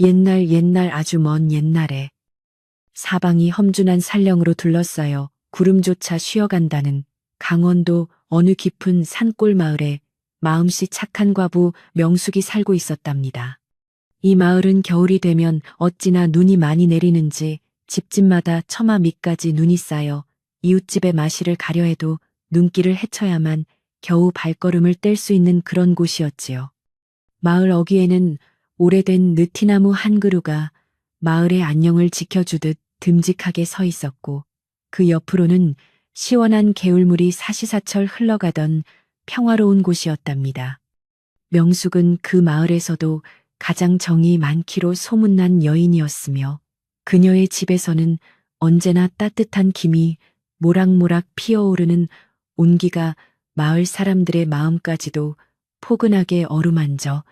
옛날 아주 먼 옛날에 사방이 험준한 산령으로 둘러싸여 구름조차 쉬어간다는 강원도 어느 깊은 산골 마을에 마음씨 착한 과부 명숙이 살고 있었답니다. 이 마을은 겨울이 되면 어찌나 눈이 많이 내리는지 집집마다 처마 밑까지 눈이 쌓여 이웃집의 마실을 가려 해도 눈길을 헤쳐야만 겨우 발걸음을 뗄 수 있는 그런 곳이었지요. 마을 어귀에는 오래된 느티나무 한 그루가 마을의 안녕을 지켜주듯 듬직하게 서 있었고 그 옆으로는 시원한 개울물이 사시사철 흘러가던 평화로운 곳이었답니다. 명숙은 그 마을에서도 가장 정이 많기로 소문난 여인이었으며 그녀의 집에서는 언제나 따뜻한 김이 모락모락 피어오르는 온기가 마을 사람들의 마음까지도 포근하게 어루만져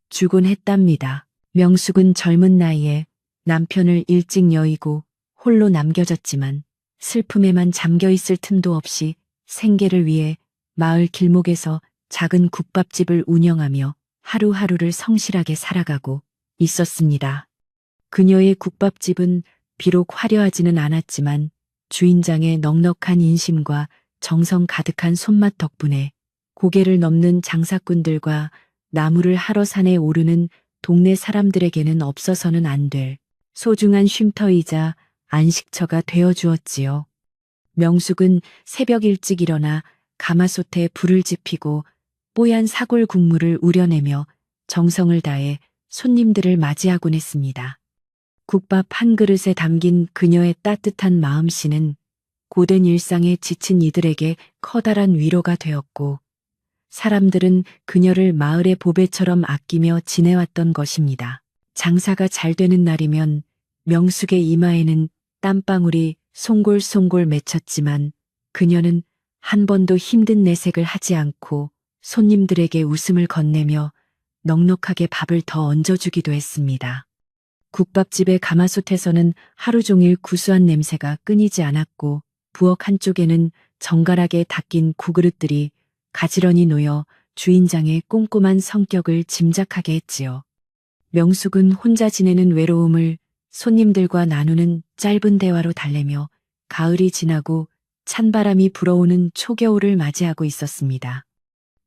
주곤 했답니다. 명숙은 젊은 나이에 남편을 일찍 여의고 홀로 남겨졌지만 슬픔에만 잠겨 있을 틈도 없이 생계를 위해 마을 길목에서 작은 국밥집을 운영하며 하루하루를 성실하게 살아가고 있었습니다. 그녀의 국밥집은 비록 화려하지는 않았지만 주인장의 넉넉한 인심과 정성 가득한 손맛 덕분에 고개를 넘는 장사꾼들과 나무를 하러 산에 오르는 동네 사람들에게는 없어서는 안 될 소중한 쉼터이자 안식처가 되어 주었지요. 명숙은 새벽 일찍 일어나 가마솥에 불을 지피고 뽀얀 사골 국물을 우려내며 정성을 다해 손님들을 맞이하곤 했습니다. 국밥 한 그릇에 담긴 그녀의 따뜻한 마음씨는 고된 일상에 지친 이들에게 커다란 위로가 되었고 사람들은 그녀를 마을의 보배처럼 아끼며 지내왔던 것입니다. 장사가 잘 되는 날이면 명숙의 이마에는 땀방울이 송골송골 맺혔지만 그녀는 한 번도 힘든 내색을 하지 않고 손님들에게 웃음을 건네며 넉넉하게 밥을 더 얹어주기도 했습니다. 국밥집의 가마솥에서는 하루 종일 구수한 냄새가 끊이지 않았고 부엌 한쪽에는 정갈하게 닦인 구그릇들이 가지런히 놓여 주인장의 꼼꼼한 성격을 짐작하게 했지요. 명숙은 혼자 지내는 외로움을 손님들과 나누는 짧은 대화로 달래며 가을이 지나고 찬바람이 불어오는 초겨울을 맞이하고 있었습니다.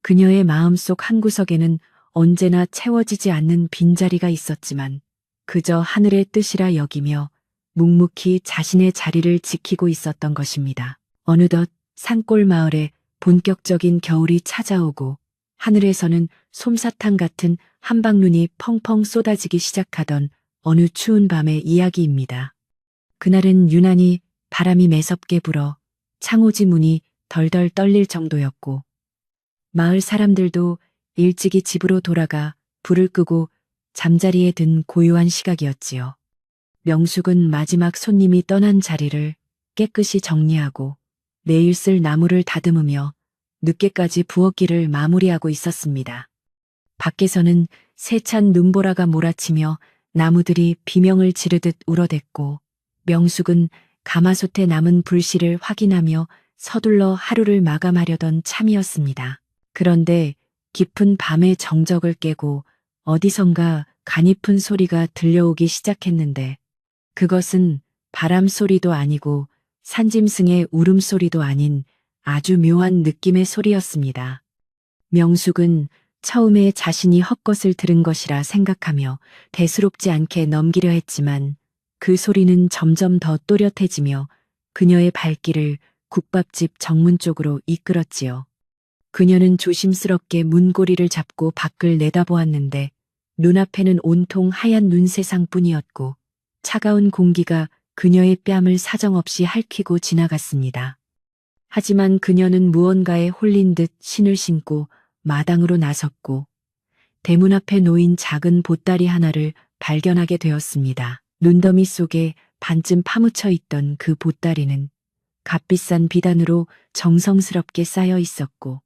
그녀의 마음속 한구석에는 언제나 채워지지 않는 빈자리가 있었지만 그저 하늘의 뜻이라 여기며 묵묵히 자신의 자리를 지키고 있었던 것입니다. 어느덧 산골 마을에 본격적인 겨울이 찾아오고 하늘에서는 솜사탕 같은 한방눈이 펑펑 쏟아지기 시작하던 어느 추운 밤의 이야기입니다. 그날은 유난히 바람이 매섭게 불어 창호지 문이 덜덜 떨릴 정도였고 마을 사람들도 일찍이 집으로 돌아가 불을 끄고 잠자리에 든 고요한 시각이었지요. 명숙은 마지막 손님이 떠난 자리를 깨끗이 정리하고 내일 쓸 나무를 다듬으며 늦게까지 부엌일을 마무리하고 있었습니다. 밖에서는 세찬 눈보라가 몰아치며 나무들이 비명을 지르듯 울어댔고 명숙은 가마솥에 남은 불씨를 확인하며 서둘러 하루를 마감하려던 참이었습니다. 그런데 깊은 밤의 정적을 깨고 어디선가 가냘픈 소리가 들려오기 시작했는데 그것은 바람 소리도 아니고 산짐승의 울음소리도 아닌 아주 묘한 느낌의 소리였습니다. 명숙은 처음에 자신이 헛것을 들은 것이라 생각하며 대수롭지 않게 넘기려 했지만 그 소리는 점점 더 또렷해지며 그녀의 발길을 국밥집 정문 쪽으로 이끌었지요. 그녀는 조심스럽게 문고리를 잡고 밖을 내다보았는데 눈앞에는 온통 하얀 눈세상뿐이었고 차가운 공기가 그녀의 뺨을 사정없이 핥히고 지나갔습니다. 하지만 그녀는 무언가에 홀린 듯 신을 신고 마당으로 나섰고 대문 앞에 놓인 작은 보따리 하나를 발견하게 되었습니다. 눈더미 속에 반쯤 파묻혀 있던 그 보따리는 값비싼 비단으로 정성스럽게 쌓여 있었고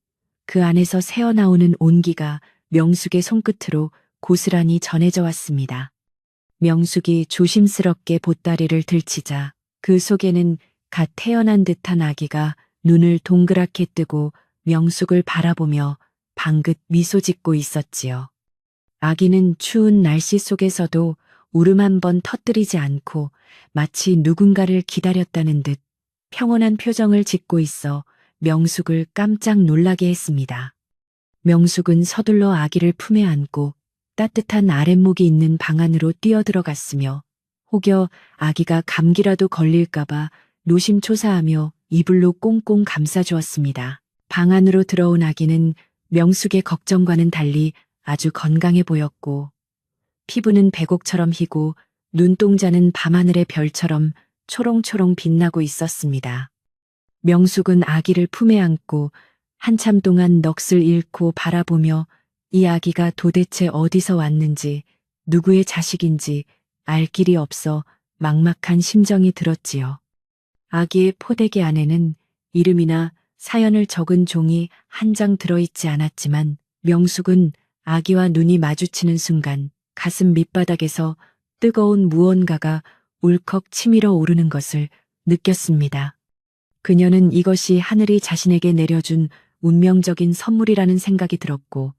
그 안에서 새어나오는 온기가 명숙의 손끝으로 고스란히 전해져 왔습니다. 명숙이 조심스럽게 보따리를 들치자 그 속에는 갓 태어난 듯한 아기가 눈을 동그랗게 뜨고 명숙을 바라보며 방긋 미소 짓고 있었지요. 아기는 추운 날씨 속에서도 울음 한 번 터뜨리지 않고 마치 누군가를 기다렸다는 듯 평온한 표정을 짓고 있어 명숙을 깜짝 놀라게 했습니다. 명숙은 서둘러 아기를 품에 안고 따뜻한 아랫목이 있는 방 안으로 뛰어들어갔으며 혹여 아기가 감기라도 걸릴까봐 노심초사하며 이불로 꽁꽁 감싸주었습니다. 방 안으로 들어온 아기는 명숙의 걱정과는 달리 아주 건강해 보였고 피부는 백옥처럼 희고 눈동자는 밤하늘의 별처럼 초롱초롱 빛나고 있었습니다. 명숙은 아기를 품에 안고 한참 동안 넋을 잃고 바라보며 이 아기가 도대체 어디서 왔는지 누구의 자식인지 알 길이 없어 막막한 심정이 들었지요. 아기의 포대기 안에는 이름이나 사연을 적은 종이 한 장 들어있지 않았지만 명숙은 아기와 눈이 마주치는 순간 가슴 밑바닥에서 뜨거운 무언가가 울컥 치밀어 오르는 것을 느꼈습니다. 그녀는 이것이 하늘이 자신에게 내려준 운명적인 선물이라는 생각이 들었고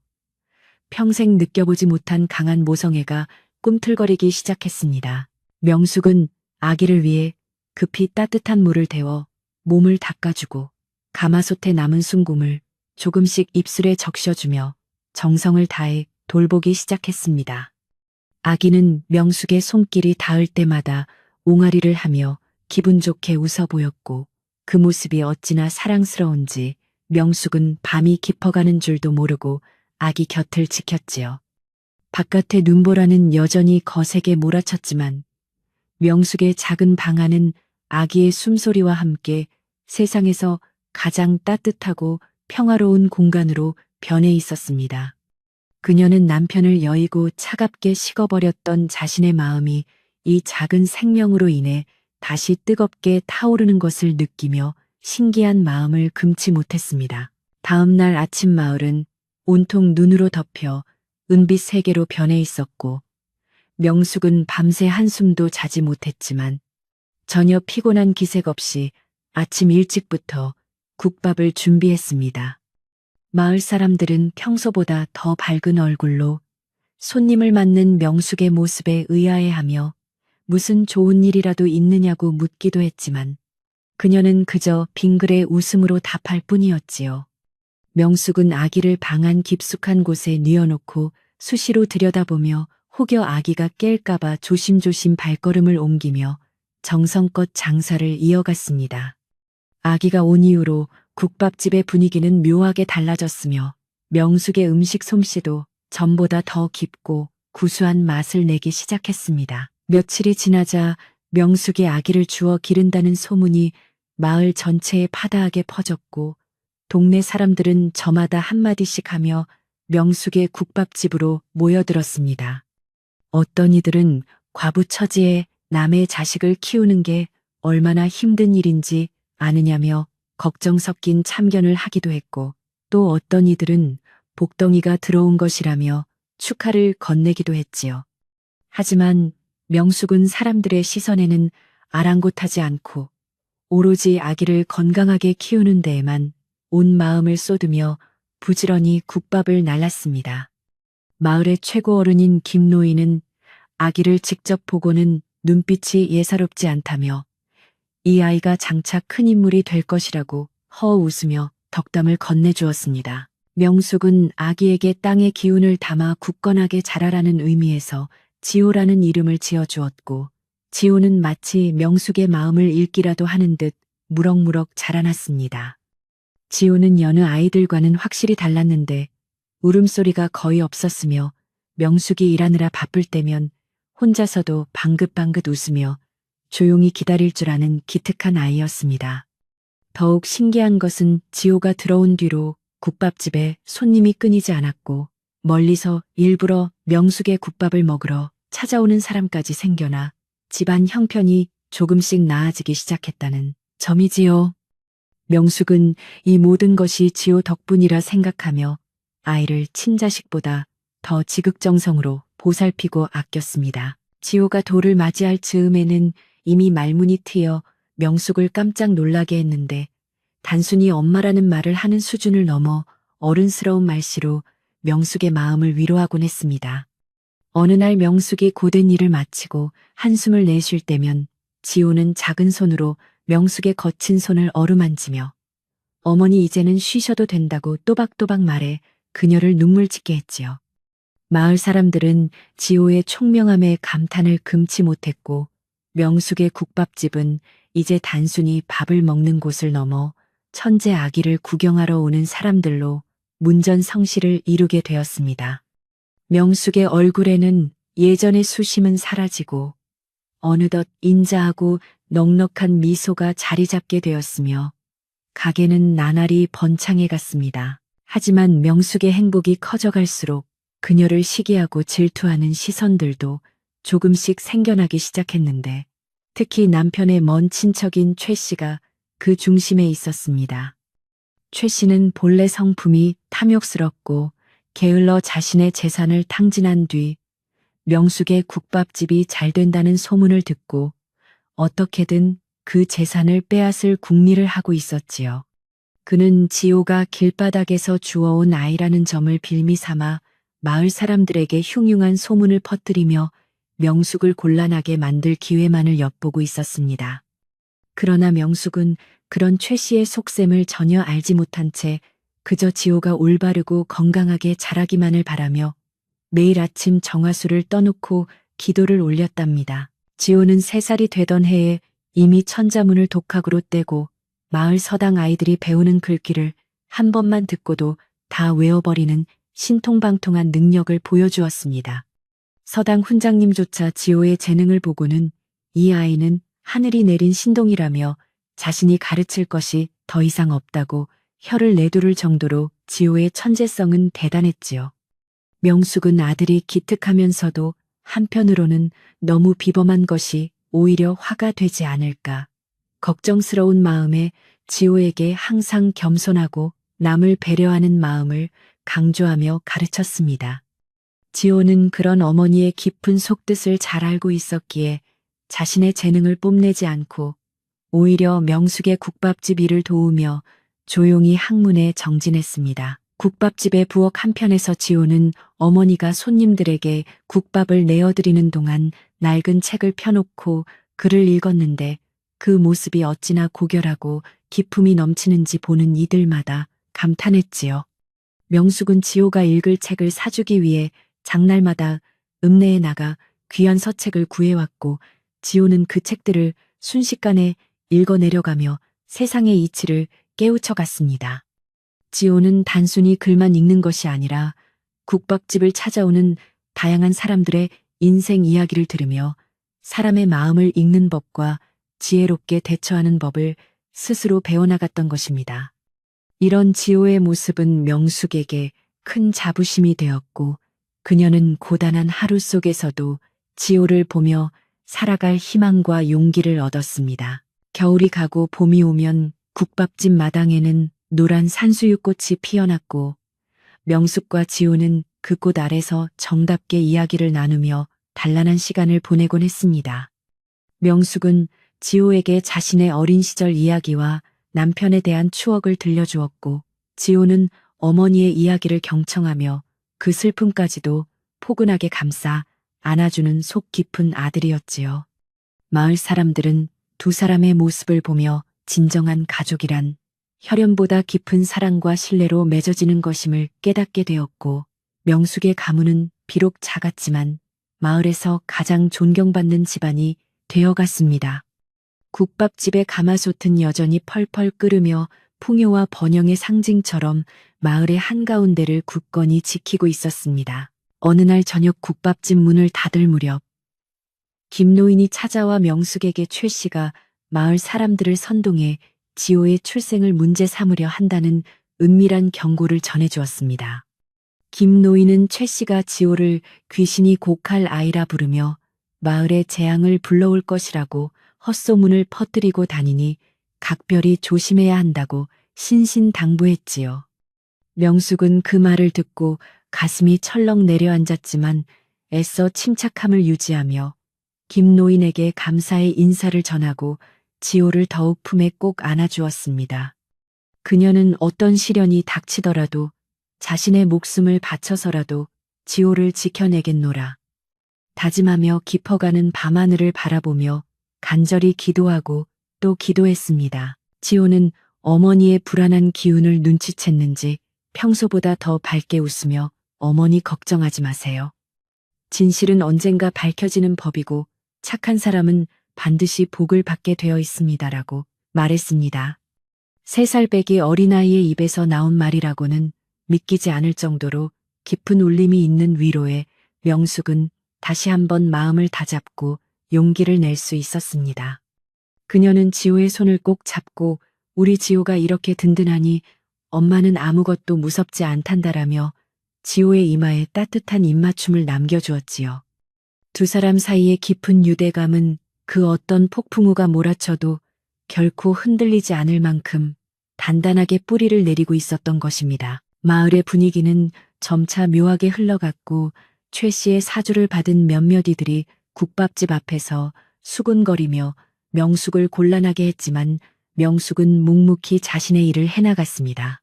평생 느껴보지 못한 강한 모성애가 꿈틀거리기 시작했습니다. 명숙은 아기를 위해 급히 따뜻한 물을 데워 몸을 닦아주고 가마솥에 남은 순금을 조금씩 입술에 적셔주며 정성을 다해 돌보기 시작했습니다. 아기는 명숙의 손길이 닿을 때마다 옹알이를 하며 기분 좋게 웃어 보였고 그 모습이 어찌나 사랑스러운지 명숙은 밤이 깊어가는 줄도 모르고 아기 곁을 지켰지요. 바깥의 눈보라는 여전히 거세게 몰아쳤지만 명숙의 작은 방 안은 아기의 숨소리와 함께 세상에서 가장 따뜻하고 평화로운 공간으로 변해 있었습니다. 그녀는 남편을 여의고 차갑게 식어버렸던 자신의 마음이 이 작은 생명으로 인해 다시 뜨겁게 타오르는 것을 느끼며 신기한 마음을 금치 못했습니다. 다음 날 아침 마을은 온통 눈으로 덮여 은빛 세계로 변해 있었고 명숙은 밤새 한숨도 자지 못했지만 전혀 피곤한 기색 없이 아침 일찍부터 국밥을 준비했습니다. 마을 사람들은 평소보다 더 밝은 얼굴로 손님을 맞는 명숙의 모습에 의아해하며 무슨 좋은 일이라도 있느냐고 묻기도 했지만 그녀는 그저 빙그레 웃음으로 답할 뿐이었지요. 명숙은 아기를 방 안 깊숙한 곳에 뉘어놓고 수시로 들여다보며 혹여 아기가 깰까봐 조심조심 발걸음을 옮기며 정성껏 장사를 이어갔습니다. 아기가 온 이후로 국밥집의 분위기는 묘하게 달라졌으며 명숙의 음식 솜씨도 전보다 더 깊고 구수한 맛을 내기 시작했습니다. 며칠이 지나자 명숙이 아기를 주워 기른다는 소문이 마을 전체에 파다하게 퍼졌고 동네 사람들은 저마다 한마디씩 하며 명숙의 국밥집으로 모여들었습니다. 어떤 이들은 과부처지에 남의 자식을 키우는 게 얼마나 힘든 일인지 아느냐며 걱정 섞인 참견을 하기도 했고 또 어떤 이들은 복덩이가 들어온 것이라며 축하를 건네기도 했지요. 하지만 명숙은 사람들의 시선에는 아랑곳하지 않고 오로지 아기를 건강하게 키우는 데에만 온 마음을 쏟으며 부지런히 국밥을 날랐습니다. 마을의 최고 어른인 김노인은 아기를 직접 보고는 눈빛이 예사롭지 않다며 이 아이가 장차 큰 인물이 될 것이라고 허웃으며 덕담을 건네주었습니다. 명숙은 아기에게 땅의 기운을 담아 굳건하게 자라라는 의미에서 지호라는 이름을 지어주었고 지호는 마치 명숙의 마음을 읽기라도 하는 듯 무럭무럭 자라났습니다. 지호는 여느 아이들과는 확실히 달랐는데 울음소리가 거의 없었으며 명숙이 일하느라 바쁠 때면 혼자서도 방긋방긋 웃으며 조용히 기다릴 줄 아는 기특한 아이였습니다. 더욱 신기한 것은 지호가 들어온 뒤로 국밥집에 손님이 끊이지 않았고 멀리서 일부러 명숙의 국밥을 먹으러 찾아오는 사람까지 생겨나 집안 형편이 조금씩 나아지기 시작했다는 점이지요. 명숙은 이 모든 것이 지호 덕분이라 생각하며 아이를 친자식보다 더 지극정성으로 보살피고 아꼈습니다. 지호가 돌을 맞이할 즈음에는 이미 말문이 트여 명숙을 깜짝 놀라게 했는데 단순히 엄마라는 말을 하는 수준을 넘어 어른스러운 말씨로 명숙의 마음을 위로하곤 했습니다. 어느 날 명숙이 고된 일을 마치고 한숨을 내쉴 때면 지호는 작은 손으로 명숙의 거친 손을 어루만지며 어머니 이제는 쉬셔도 된다고 또박또박 말해 그녀를 눈물짓게 했지요. 마을 사람들은 지호의 총명함에 감탄을 금치 못했고 명숙의 국밥집은 이제 단순히 밥을 먹는 곳을 넘어 천재 아기를 구경하러 오는 사람들로 문전성시를 이루게 되었습니다. 명숙의 얼굴에는 예전의 수심은 사라지고 어느덧 인자하고 넉넉한 미소가 자리 잡게 되었으며 가게는 나날이 번창해 갔습니다. 하지만 명숙의 행복이 커져갈수록 그녀를 시기하고 질투하는 시선들도 조금씩 생겨나기 시작했는데 특히 남편의 먼 친척인 최 씨가 그 중심에 있었습니다. 최 씨는 본래 성품이 탐욕스럽고 게을러 자신의 재산을 탕진한 뒤 명숙의 국밥집이 잘 된다는 소문을 듣고 어떻게든 그 재산을 빼앗을 궁리를 하고 있었지요. 그는 지호가 길바닥에서 주워온 아이라는 점을 빌미 삼아 마을 사람들에게 흉흉한 소문을 퍼뜨리며 명숙을 곤란하게 만들 기회만을 엿보고 있었습니다. 그러나 명숙은 그런 최 씨의 속셈을 전혀 알지 못한 채 그저 지호가 올바르고 건강하게 자라기만을 바라며 매일 아침 정화수를 떠놓고 기도를 올렸답니다. 지호는 3살이 되던 해에 이미 천자문을 독학으로 떼고 마을 서당 아이들이 배우는 글귀를 한 번만 듣고도 다 외워버리는 신통방통한 능력을 보여주었습니다. 서당 훈장님조차 지호의 재능을 보고는 이 아이는 하늘이 내린 신동이라며 자신이 가르칠 것이 더 이상 없다고 혀를 내두를 정도로 지호의 천재성은 대단했지요. 명숙은 아들이 기특하면서도 한편으로는 너무 비범한 것이 오히려 화가 되지 않을까 걱정스러운 마음에 지호에게 항상 겸손하고 남을 배려하는 마음을 강조하며 가르쳤습니다. 지호는 그런 어머니의 깊은 속뜻을 잘 알고 있었기에 자신의 재능을 뽐내지 않고 오히려 명숙의 국밥집 일을 도우며 조용히 학문에 정진했습니다. 국밥집의 부엌 한편에서 지호는 어머니가 손님들에게 국밥을 내어드리는 동안 낡은 책을 펴놓고 글을 읽었는데 그 모습이 어찌나 고결하고 기품이 넘치는지 보는 이들마다 감탄했지요. 명숙은 지호가 읽을 책을 사주기 위해 장날마다 읍내에 나가 귀한 서책을 구해왔고 지호는 그 책들을 순식간에 읽어내려가며 세상의 이치를 깨우쳐 갔습니다. 지호는 단순히 글만 읽는 것이 아니라 국밥집을 찾아오는 다양한 사람들의 인생 이야기를 들으며 사람의 마음을 읽는 법과 지혜롭게 대처하는 법을 스스로 배워나갔던 것입니다. 이런 지호의 모습은 명숙에게 큰 자부심이 되었고 그녀는 고단한 하루 속에서도 지호를 보며 살아갈 희망과 용기를 얻었습니다. 겨울이 가고 봄이 오면 국밥집 마당에는 노란 산수유꽃이 피어났고 명숙과 지호는 그 꽃 아래서 정답게 이야기를 나누며 단란한 시간을 보내곤 했습니다. 명숙은 지호에게 자신의 어린 시절 이야기와 남편에 대한 추억을 들려주었고 지호는 어머니의 이야기를 경청하며 그 슬픔까지도 포근하게 감싸 안아주는 속 깊은 아들이었지요. 마을 사람들은 두 사람의 모습을 보며 진정한 가족이란 혈연보다 깊은 사랑과 신뢰로 맺어지는 것임을 깨닫게 되었고 명숙의 가문은 비록 작았지만 마을에서 가장 존경받는 집안이 되어갔습니다. 국밥집의 가마솥은 여전히 펄펄 끓으며 풍요와 번영의 상징처럼 마을의 한가운데를 굳건히 지키고 있었습니다. 어느 날 저녁 국밥집 문을 닫을 무렵 김노인이 찾아와 명숙에게 최 씨가 마을 사람들을 선동해 지호의 출생을 문제 삼으려 한다는 은밀한 경고를 전해주었습니다. 김노인은 최 씨가 지호를 귀신이 곡할 아이라 부르며 마을에 재앙을 불러올 것이라고 헛소문을 퍼뜨리고 다니니 각별히 조심해야 한다고 신신당부했지요. 명숙은 그 말을 듣고 가슴이 철렁 내려앉았지만 애써 침착함을 유지하며 김노인에게 감사의 인사를 전하고 지호를 더욱 품에 꼭 안아주었습니다. 그녀는 어떤 시련이 닥치더라도 자신의 목숨을 바쳐서라도 지호를 지켜내겠노라. 다짐하며 깊어가는 밤하늘을 바라보며 간절히 기도하고 또 기도했습니다. 지호는 어머니의 불안한 기운을 눈치챘는지 평소보다 더 밝게 웃으며 어머니 걱정하지 마세요. 진실은 언젠가 밝혀지는 법이고 착한 사람은 반드시 복을 받게 되어 있습니다라고 말했습니다. 3살 배기 어린아이의 입에서 나온 말이라고는 믿기지 않을 정도로 깊은 울림이 있는 위로에 명숙은 다시 한번 마음을 다잡고 용기를 낼 수 있었습니다. 그녀는 지호의 손을 꼭 잡고 우리 지호가 이렇게 든든하니 엄마는 아무것도 무섭지 않단다라며 지호의 이마에 따뜻한 입맞춤을 남겨주었지요. 두 사람 사이의 깊은 유대감은 그 어떤 폭풍우가 몰아쳐도 결코 흔들리지 않을 만큼 단단하게 뿌리를 내리고 있었던 것입니다. 마을의 분위기는 점차 묘하게 흘러갔고 최 씨의 사주를 받은 몇몇 이들이 국밥집 앞에서 수군거리며 명숙을 곤란하게 했지만 명숙은 묵묵히 자신의 일을 해나갔습니다.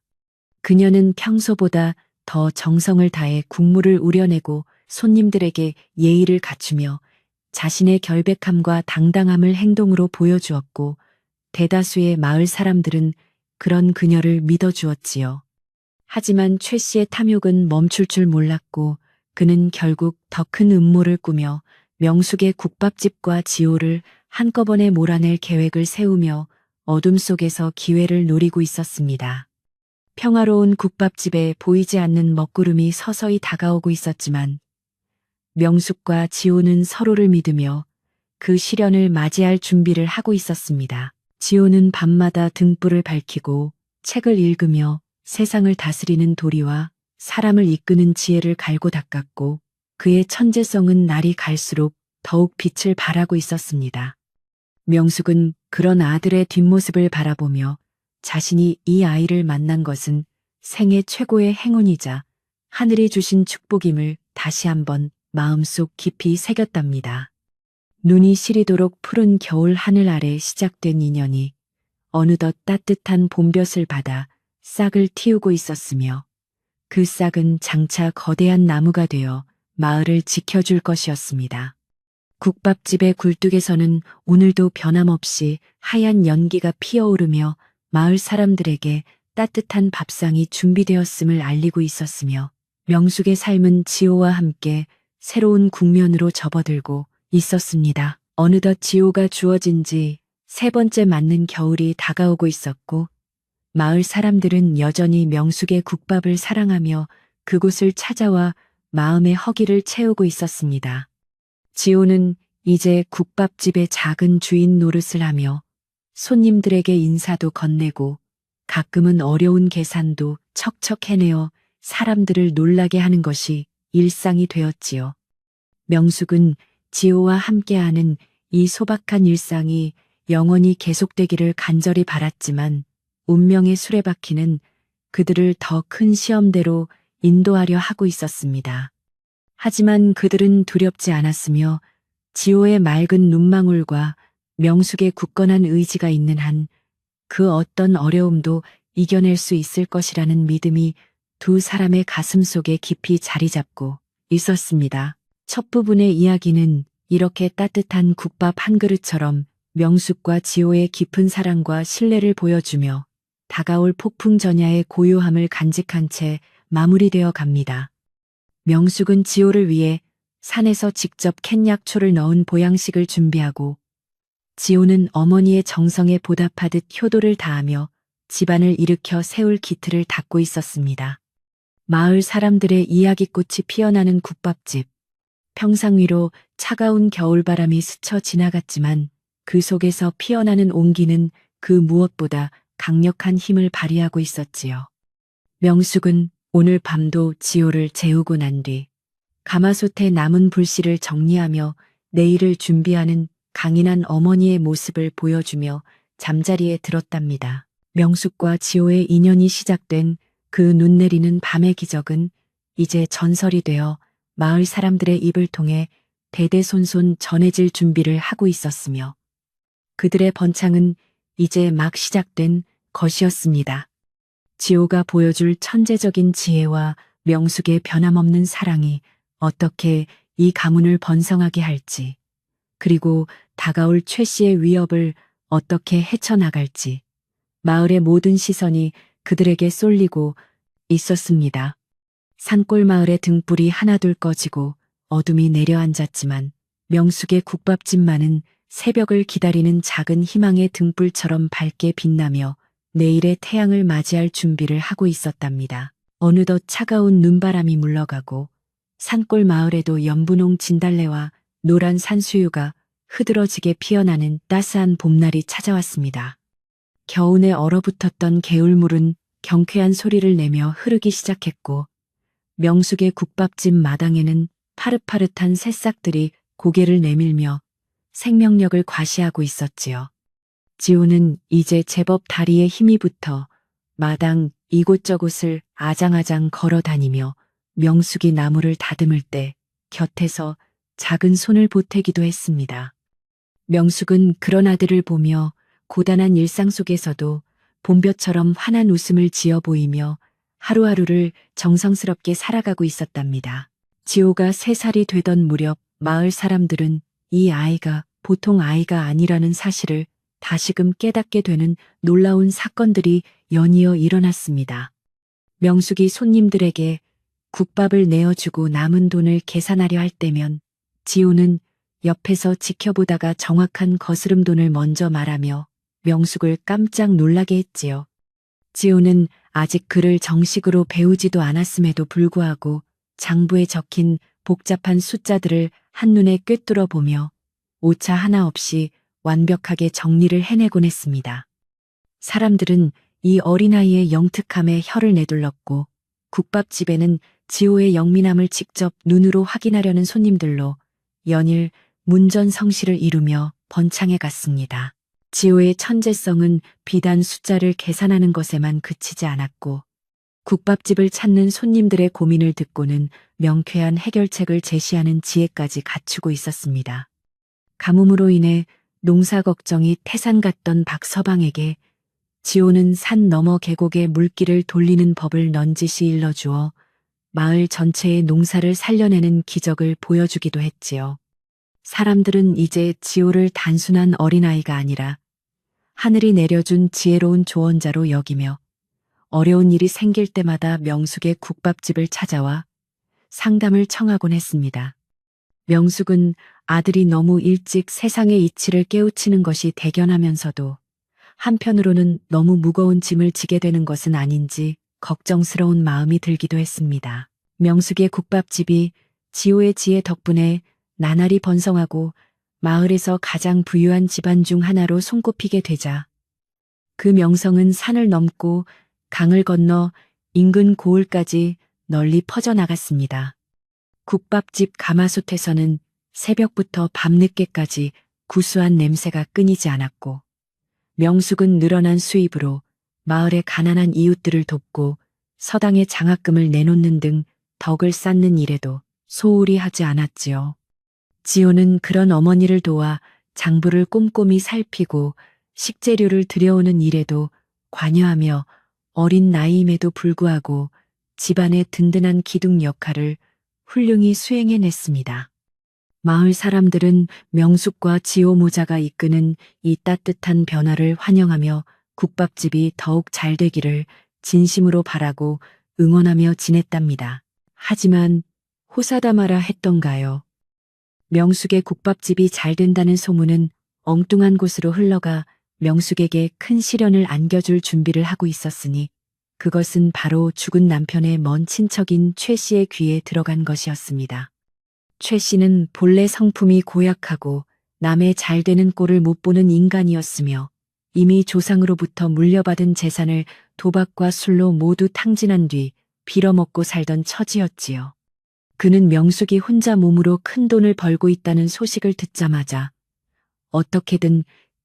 그녀는 평소보다 더 정성을 다해 국물을 우려내고 손님들에게 예의를 갖추며 자신의 결백함과 당당함을 행동으로 보여주었고 대다수의 마을 사람들은 그런 그녀를 믿어주었지요. 하지만 최 씨의 탐욕은 멈출 줄 몰랐고 그는 결국 더 큰 음모를 꾸며 명숙의 국밥집과 지호를 한꺼번에 몰아낼 계획을 세우며 어둠 속에서 기회를 노리고 있었습니다. 평화로운 국밥집에 보이지 않는 먹구름이 서서히 다가오고 있었지만 명숙과 지호는 서로를 믿으며 그 시련을 맞이할 준비를 하고 있었습니다. 지호는 밤마다 등불을 밝히고 책을 읽으며 세상을 다스리는 도리와 사람을 이끄는 지혜를 갈고 닦았고 그의 천재성은 날이 갈수록 더욱 빛을 발하고 있었습니다. 명숙은 그런 아들의 뒷모습을 바라보며 자신이 이 아이를 만난 것은 생애 최고의 행운이자 하늘이 주신 축복임을 다시 한번 마음속 깊이 새겼답니다. 눈이 시리도록 푸른 겨울 하늘 아래 시작된 인연이 어느덧 따뜻한 봄볕을 받아 싹을 틔우고 있었으며 그 싹은 장차 거대한 나무가 되어 마을을 지켜줄 것이었습니다. 국밥집의 굴뚝에서는 오늘도 변함없이 하얀 연기가 피어오르며 마을 사람들에게 따뜻한 밥상이 준비되었음을 알리고 있었으며 명숙의 삶은 지호와 함께 새로운 국면으로 접어들고 있었습니다. 어느덧 지호가 주어진 지 3번째 맞는 겨울이 다가오고 있었고 마을 사람들은 여전히 명숙의 국밥을 사랑하며 그곳을 찾아와 마음의 허기를 채우고 있었습니다. 지호는 이제 국밥집의 작은 주인 노릇을 하며 손님들에게 인사도 건네고 가끔은 어려운 계산도 척척 해내어 사람들을 놀라게 하는 것이 일상이 되었지요. 명숙은 지호와 함께하는 이 소박한 일상이 영원히 계속되기를 간절히 바랐지만 운명의 수레바퀴는 그들을 더 큰 시험대로 인도하려 하고 있었습니다. 하지만 그들은 두렵지 않았으며 지호의 맑은 눈망울과 명숙의 굳건한 의지가 있는 한 그 어떤 어려움도 이겨낼 수 있을 것이라는 믿음이 두 사람의 가슴 속에 깊이 자리 잡고 있었습니다. 첫 부분의 이야기는 이렇게 따뜻한 국밥 한 그릇처럼 명숙과 지호의 깊은 사랑과 신뢰를 보여주며 다가올 폭풍 전야의 고요함을 간직한 채 마무리되어 갑니다. 명숙은 지호를 위해 산에서 직접 캔 약초를 넣은 보양식을 준비하고 지호는 어머니의 정성에 보답하듯 효도를 다하며 집안을 일으켜 세울 기틀을 닦고 있었습니다. 마을 사람들의 이야기꽃이 피어나는 국밥집. 평상 위로 차가운 겨울바람이 스쳐 지나갔지만 그 속에서 피어나는 온기는 그 무엇보다 강력한 힘을 발휘하고 있었지요. 명숙은 오늘 밤도 지호를 재우고 난 뒤 가마솥에 남은 불씨를 정리하며 내일을 준비하는 강인한 어머니의 모습을 보여주며 잠자리에 들었답니다. 명숙과 지호의 인연이 시작된 그 눈 내리는 밤의 기적은 이제 전설이 되어 마을 사람들의 입을 통해 대대손손 전해질 준비를 하고 있었으며 그들의 번창은 이제 막 시작된 것이었습니다. 지호가 보여줄 천재적인 지혜와 명숙의 변함없는 사랑이 어떻게 이 가문을 번성하게 할지, 그리고 다가올 최 씨의 위협을 어떻게 헤쳐나갈지 마을의 모든 시선이 그들에게 쏠리고 있었습니다. 산골 마을의 등불이 하나둘 꺼지고 어둠이 내려앉았지만 명숙의 국밥집만은 새벽을 기다리는 작은 희망의 등불처럼 밝게 빛나며 내일의 태양을 맞이할 준비를 하고 있었답니다. 어느덧 차가운 눈바람이 물러가고 산골 마을에도 연분홍 진달래와 노란 산수유가 흐드러지게 피어나는 따스한 봄날이 찾아왔습니다. 겨우내 얼어붙었던 개울물은 경쾌한 소리를 내며 흐르기 시작했고 명숙의 국밥집 마당에는 파릇파릇한 새싹들이 고개를 내밀며 생명력을 과시하고 있었지요. 지호는 이제 제법 다리에 힘이 붙어 마당 이곳저곳을 아장아장 걸어 다니며 명숙이 나무를 다듬을 때 곁에서 작은 손을 보태기도 했습니다. 명숙은 그런 아들을 보며 고단한 일상 속에서도 봄볕처럼 환한 웃음을 지어 보이며 하루하루를 정성스럽게 살아가고 있었답니다. 지호가 3살이 되던 무렵 마을 사람들은 이 아이가 보통 아이가 아니라는 사실을 다시금 깨닫게 되는 놀라운 사건들이 연이어 일어났습니다. 명숙이 손님들에게 국밥을 내어주고 남은 돈을 계산하려 할 때면 지호는 옆에서 지켜보다가 정확한 거스름돈을 먼저 말하며 명숙을 깜짝 놀라게 했지요. 지호는 아직 글을 정식으로 배우지도 않았음에도 불구하고 장부에 적힌 복잡한 숫자들을 한눈에 꿰뚫어 보며 오차 하나 없이 완벽하게 정리를 해내곤 했습니다. 사람들은 이 어린아이의 영특함에 혀를 내둘렀고 국밥집에는 지호의 영민함을 직접 눈으로 확인하려는 손님들로 연일 문전성시를 이루며 번창해 갔습니다. 지호의 천재성은 비단 숫자를 계산하는 것에만 그치지 않았고 국밥집을 찾는 손님들의 고민을 듣고는 명쾌한 해결책을 제시하는 지혜까지 갖추고 있었습니다. 가뭄으로 인해 농사 걱정이 태산 같던 박서방에게 지호는 산 너머 계곡에 물길을 돌리는 법을 넌지시 일러주어 마을 전체의 농사를 살려내는 기적을 보여주기도 했지요. 사람들은 이제 지호를 단순한 어린아이가 아니라 하늘이 내려준 지혜로운 조언자로 여기며 어려운 일이 생길 때마다 명숙의 국밥집을 찾아와 상담을 청하곤 했습니다. 명숙은 아들이 너무 일찍 세상의 이치를 깨우치는 것이 대견하면서도 한편으로는 너무 무거운 짐을 지게 되는 것은 아닌지 걱정스러운 마음이 들기도 했습니다. 명숙의 국밥집이 지호의 지혜 덕분에 나날이 번성하고 마을에서 가장 부유한 집안 중 하나로 손꼽히게 되자 그 명성은 산을 넘고 강을 건너 인근 고을까지 널리 퍼져나갔습니다. 국밥집 가마솥에서는 새벽부터 밤늦게까지 구수한 냄새가 끊이지 않았고 명숙은 늘어난 수입으로 마을의 가난한 이웃들을 돕고 서당에 장학금을 내놓는 등 덕을 쌓는 일에도 소홀히 하지 않았지요. 지호는 그런 어머니를 도와 장부를 꼼꼼히 살피고 식재료를 들여오는 일에도 관여하며 어린 나이임에도 불구하고 집안의 든든한 기둥 역할을 훌륭히 수행해냈습니다. 마을 사람들은 명숙과 지호 모자가 이끄는 이 따뜻한 변화를 환영하며 국밥집이 더욱 잘 되기를 진심으로 바라고 응원하며 지냈답니다. 하지만 호사다마라 했던가요? 명숙의 국밥집이 잘 된다는 소문은 엉뚱한 곳으로 흘러가 명숙에게 큰 시련을 안겨줄 준비를 하고 있었으니 그것은 바로 죽은 남편의 먼 친척인 최 씨의 귀에 들어간 것이었습니다. 최 씨는 본래 성품이 고약하고 남의 잘 되는 꼴을 못 보는 인간이었으며 이미 조상으로부터 물려받은 재산을 도박과 술로 모두 탕진한 뒤 빌어먹고 살던 처지였지요. 그는 명숙이 혼자 몸으로 큰 돈을 벌고 있다는 소식을 듣자마자 어떻게든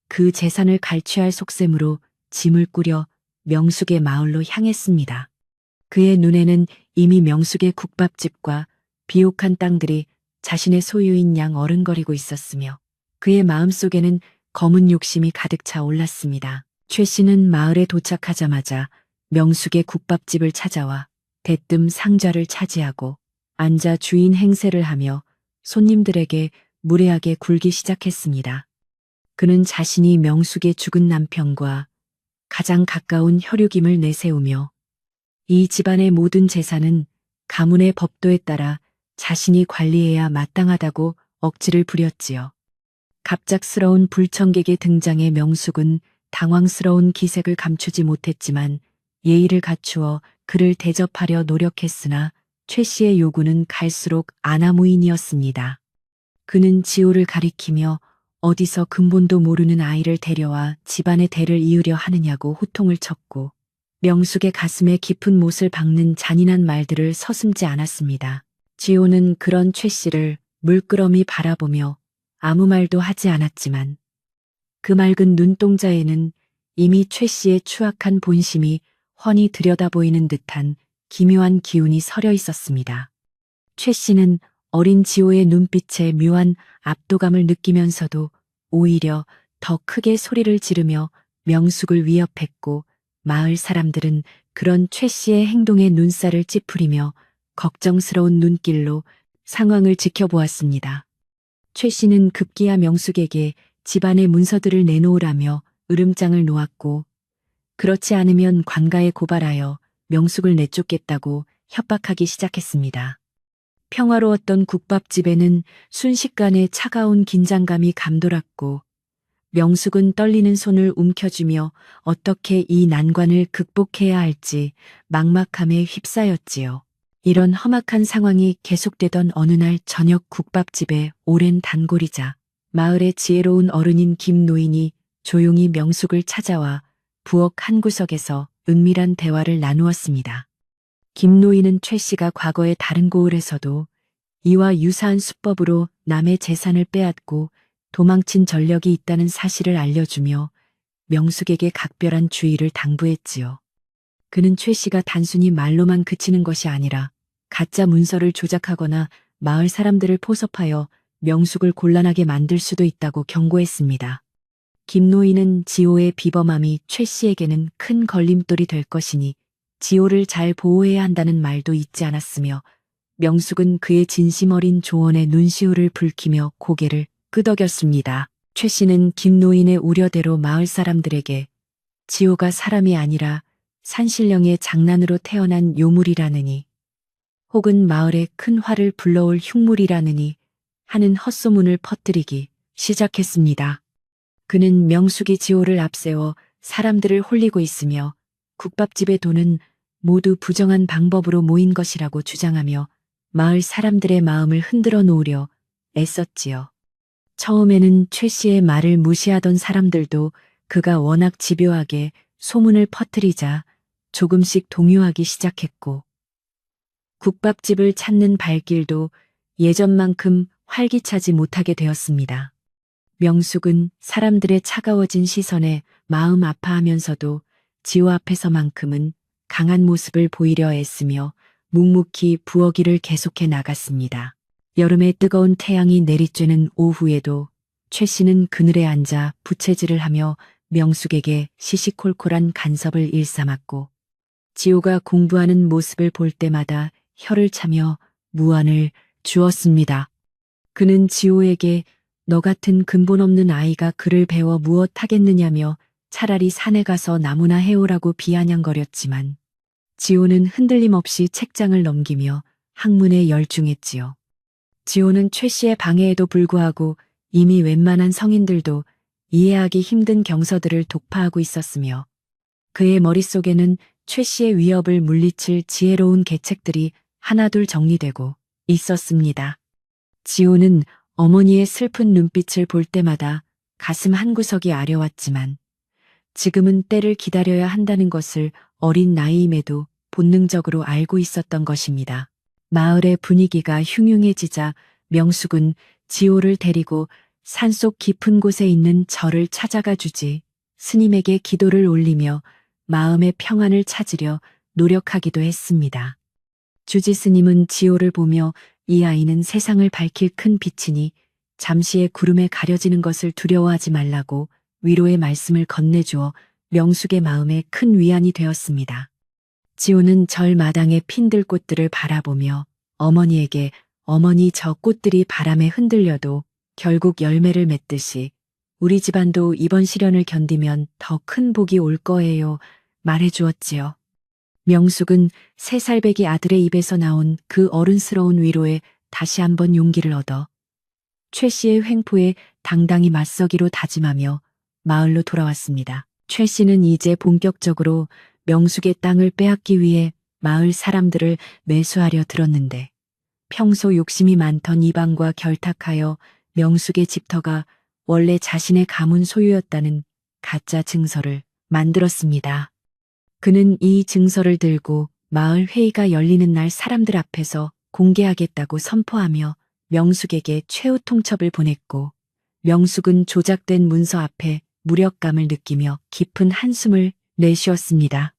그 재산을 갈취할 속셈으로 짐을 꾸려 명숙의 마을로 향했습니다. 그의 눈에는 이미 명숙의 국밥집과 비옥한 땅들이 자신의 소유인 양 어른거리고 있었으며 그의 마음속에는 검은 욕심이 가득 차 올랐습니다. 최 씨는 마을에 도착하자마자 명숙의 국밥집을 찾아와 대뜸 상좌를 차지하고 앉아 주인 행세를 하며 손님들에게 무례하게 굴기 시작했습니다. 그는 자신이 명숙의 죽은 남편과 가장 가까운 혈육임을 내세우며 이 집안의 모든 재산은 가문의 법도에 따라 자신이 관리해야 마땅하다고 억지를 부렸지요. 갑작스러운 불청객의 등장에 명숙은 당황스러운 기색을 감추지 못했지만 예의를 갖추어 그를 대접하려 노력했으나 최 씨의 요구는 갈수록 아나무인이었습니다. 그는 지호를 가리키며 어디서 근본도 모르는 아이를 데려와 집안의 대를 이으려 하느냐고 호통을 쳤고 명숙의 가슴에 깊은 못을 박는 잔인한 말들을 서슴지 않았습니다. 지호는 그런 최 씨를 물끄러미 바라보며 아무 말도 하지 않았지만 그 맑은 눈동자에는 이미 최 씨의 추악한 본심이 훤히 들여다보이는 듯한 기묘한 기운이 서려 있었습니다. 최 씨는 어린 지호의 눈빛에 묘한 압도감을 느끼면서도 오히려 더 크게 소리를 지르며 명숙을 위협했고 마을 사람들은 그런 최 씨의 행동에 눈살을 찌푸리며 걱정스러운 눈길로 상황을 지켜보았습니다. 최 씨는 급기야 명숙에게 집안의 문서들을 내놓으라며 으름장을 놓았고 그렇지 않으면 관가에 고발하여 명숙을 내쫓겠다고 협박하기 시작했습니다. 평화로웠던 국밥집에는 순식간에 차가운 긴장감이 감돌았고 명숙은 떨리는 손을 움켜쥐며 어떻게 이 난관을 극복해야 할지 막막함에 휩싸였지요. 이런 험악한 상황이 계속되던 어느 날 저녁 국밥집에 오랜 단골이자 마을의 지혜로운 어른인 김노인이 조용히 명숙을 찾아와 부엌 한 구석에서 은밀한 대화를 나누었습니다. 김노인은 최 씨가 과거의 다른 고을에서도 이와 유사한 수법으로 남의 재산을 빼앗고 도망친 전력이 있다는 사실을 알려주며 명숙에게 각별한 주의를 당부했지요. 그는 최 씨가 단순히 말로만 그치는 것이 아니라 가짜 문서를 조작하거나 마을 사람들을 포섭하여 명숙을 곤란하게 만들 수도 있다고 경고했습니다. 김노인은 지호의 비범함이 최 씨에게는 큰 걸림돌이 될 것이니 지호를 잘 보호해야 한다는 말도 잊지 않았으며 명숙은 그의 진심 어린 조언에 눈시울을 붉히며 고개를 끄덕였습니다. 최 씨는 김노인의 우려대로 마을 사람들에게 지호가 사람이 아니라 산신령의 장난으로 태어난 요물이라느니 혹은 마을에 큰 화를 불러올 흉물이라느니 하는 헛소문을 퍼뜨리기 시작했습니다. 그는 명숙이 지호를 앞세워 사람들을 홀리고 있으며 국밥집의 돈은 모두 부정한 방법으로 모인 것이라고 주장하며 마을 사람들의 마음을 흔들어 놓으려 애썼지요. 처음에는 최 씨의 말을 무시하던 사람들도 그가 워낙 집요하게 소문을 퍼뜨리자 조금씩 동요하기 시작했고 국밥집을 찾는 발길도 예전만큼 활기차지 못하게 되었습니다. 명숙은 사람들의 차가워진 시선에 마음 아파하면서도 지호 앞에서만큼은 강한 모습을 보이려 애쓰며 묵묵히 부엌 일을 계속해 나갔습니다. 여름의 뜨거운 태양이 내리쬐는 오후에도 최 씨는 그늘에 앉아 부채질을 하며 명숙에게 시시콜콜한 간섭을 일삼았고 지호가 공부하는 모습을 볼 때마다 혀를 차며 무안을 주었습니다. 그는 지호에게 너 같은 근본 없는 아이가 글을 배워 무엇 하겠느냐며 차라리 산에 가서 나무나 해오라고 비아냥거렸지만 지호는 흔들림 없이 책장을 넘기며 학문에 열중했지요. 지호는 최 씨의 방해에도 불구하고 이미 웬만한 성인들도 이해하기 힘든 경서들을 독파하고 있었으며 그의 머릿속에는 최 씨의 위협을 물리칠 지혜로운 계책들이 하나둘 정리되고 있었습니다. 지호는 어머니의 슬픈 눈빛을 볼 때마다 가슴 한구석이 아려왔지만 지금은 때를 기다려야 한다는 것을 어린 나이임에도 본능적으로 알고 있었던 것입니다. 마을의 분위기가 흉흉해지자 명숙은 지호를 데리고 산속 깊은 곳에 있는 절을 찾아가 주지 스님에게 기도를 올리며 마음의 평안을 찾으려 노력하기도 했습니다. 주지 스님은 지호를 보며 이 아이는 세상을 밝힐 큰 빛이니 잠시의 구름에 가려지는 것을 두려워하지 말라고 위로의 말씀을 건네주어 명숙의 마음에 큰 위안이 되었습니다. 지호는 절 마당의 핀 들꽃들을 바라보며 어머니에게 어머니 저 꽃들이 바람에 흔들려도 결국 열매를 맺듯이 우리 집안도 이번 시련을 견디면 더 큰 복이 올 거예요. 말해 주었지요. 명숙은 3살배기 아들의 입에서 나온 그 어른스러운 위로에 다시 한번 용기를 얻어 최 씨의 횡포에 당당히 맞서기로 다짐하며 마을로 돌아왔습니다. 최 씨는 이제 본격적으로 명숙의 땅을 빼앗기 위해 마을 사람들을 매수하려 들었는데 평소 욕심이 많던 이방과 결탁하여 명숙의 집터가 원래 자신의 가문 소유였다는 가짜 증서를 만들었습니다. 그는 이 증서를 들고 마을 회의가 열리는 날 사람들 앞에서 공개하겠다고 선포하며 명숙에게 최후 통첩을 보냈고 명숙은 조작된 문서 앞에 무력감을 느끼며 깊은 한숨을 내쉬었습니다.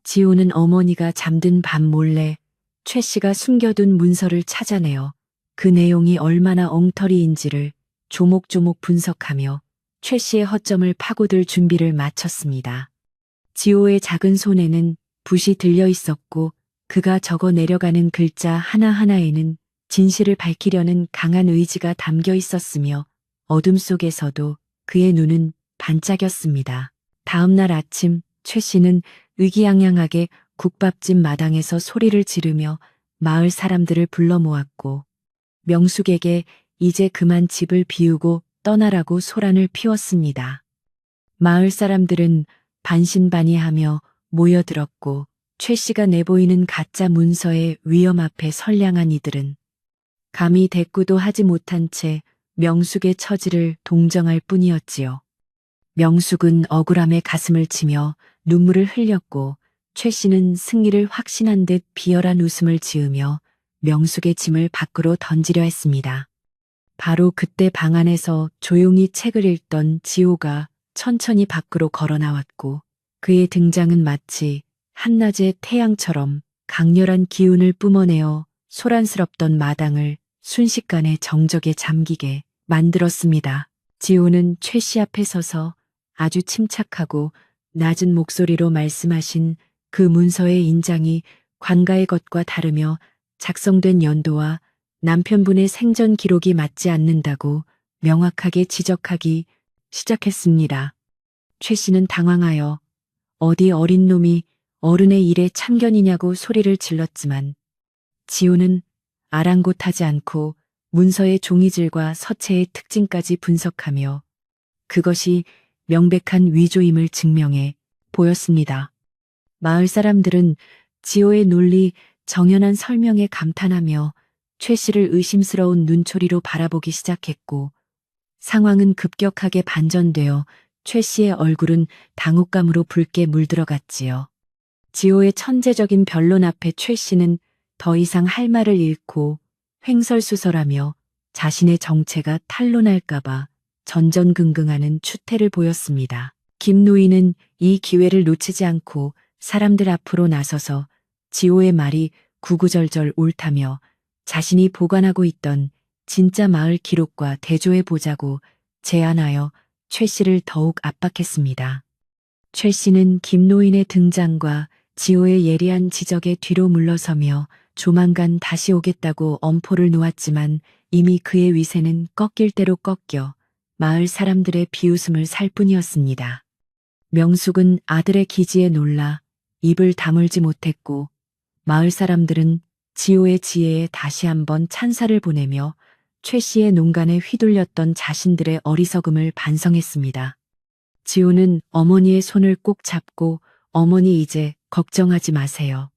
지호는 어머니가 잠든 밤 몰래 최 씨가 숨겨둔 문서를 찾아내어 그 내용이 얼마나 엉터리인지를 조목조목 분석하며 최 씨의 허점을 파고들 준비를 마쳤습니다. 지호의 작은 손에는 붓이 들려 있었고 그가 적어 내려가는 글자 하나하나에는 진실을 밝히려는 강한 의지가 담겨 있었으며 어둠 속에서도 그의 눈은 반짝였습니다. 다음 날 아침 최 씨는 의기양양하게 국밥집 마당에서 소리를 지르며 마을 사람들을 불러 모았고 명숙에게 이제 그만 집을 비우고 떠나라고 소란을 피웠습니다. 마을 사람들은 반신반의하며 모여들었고 최 씨가 내보이는 가짜 문서의 위험 앞에 선량한 이들은 감히 대꾸도 하지 못한 채 명숙의 처지를 동정할 뿐이었지요. 명숙은 억울함에 가슴을 치며 눈물을 흘렸고 최 씨는 승리를 확신한 듯 비열한 웃음을 지으며 명숙의 짐을 밖으로 던지려 했습니다. 바로 그때 방 안에서 조용히 책을 읽던 지호가 천천히 밖으로 걸어 나왔고 그의 등장은 마치 한낮의 태양처럼 강렬한 기운을 뿜어내어 소란스럽던 마당을 순식간에 정적에 잠기게 만들었습니다. 지호는 최 씨 앞에 서서 아주 침착하고 낮은 목소리로 말씀하신 그 문서의 인장이 관가의 것과 다르며 작성된 연도와 남편분의 생전 기록이 맞지 않는다고 명확하게 지적하기 시작했습니다. 최 씨는 당황하여 어디 어린 놈이 어른의 일에 참견이냐고 소리를 질렀지만 지호는 아랑곳하지 않고 문서의 종이질과 서체의 특징까지 분석하며 그것이 명백한 위조임을 증명해 보였습니다. 마을 사람들은 지호의 논리 정연한 설명에 감탄하며 최 씨를 의심스러운 눈초리로 바라보기 시작했고 상황은 급격하게 반전되어 최 씨의 얼굴은 당혹감으로 붉게 물들어갔지요. 지호의 천재적인 변론 앞에 최 씨는 더 이상 할 말을 잃고 횡설수설하며 자신의 정체가 탄로날까봐 전전긍긍하는 추태를 보였습니다. 김 노인은 이 기회를 놓치지 않고 사람들 앞으로 나서서 지호의 말이 구구절절 옳다며 자신이 보관하고 있던 진짜 마을 기록과 대조해 보자고 제안하여 최 씨를 더욱 압박했습니다. 최 씨는 김 노인의 등장과 지호의 예리한 지적에 뒤로 물러서며 조만간 다시 오겠다고 엄포를 놓았지만 이미 그의 위세는 꺾일 대로 꺾여 마을 사람들의 비웃음을 살 뿐이었습니다. 명숙은 아들의 기지에 놀라 입을 다물지 못했고 마을 사람들은 지호의 지혜에 다시 한번 찬사를 보내며 최 씨의 농간에 휘둘렸던 자신들의 어리석음을 반성했습니다. 지호는 어머니의 손을 꼭 잡고 어머니 이제 걱정하지 마세요.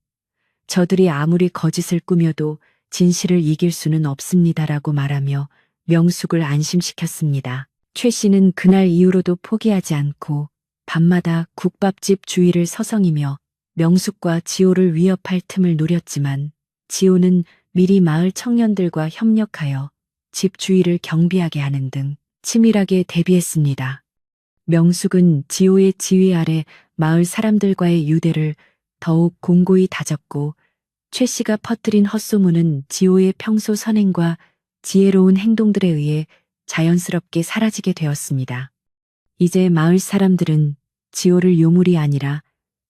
저들이 아무리 거짓을 꾸며도 진실을 이길 수는 없습니다라고 말하며 명숙을 안심시켰습니다. 최 씨는 그날 이후로도 포기하지 않고 밤마다 국밥집 주위를 서성이며 명숙과 지호를 위협할 틈을 노렸지만 지호는 미리 마을 청년들과 협력하여 집 주위를 경비하게 하는 등 치밀하게 대비했습니다. 명숙은 지호의 지휘 아래 마을 사람들과의 유대를 더욱 공고히 다졌고 최 씨가 퍼뜨린 헛소문은 지호의 평소 선행과 지혜로운 행동들에 의해 자연스럽게 사라지게 되었습니다. 이제 마을 사람들은 지호를 요물이 아니라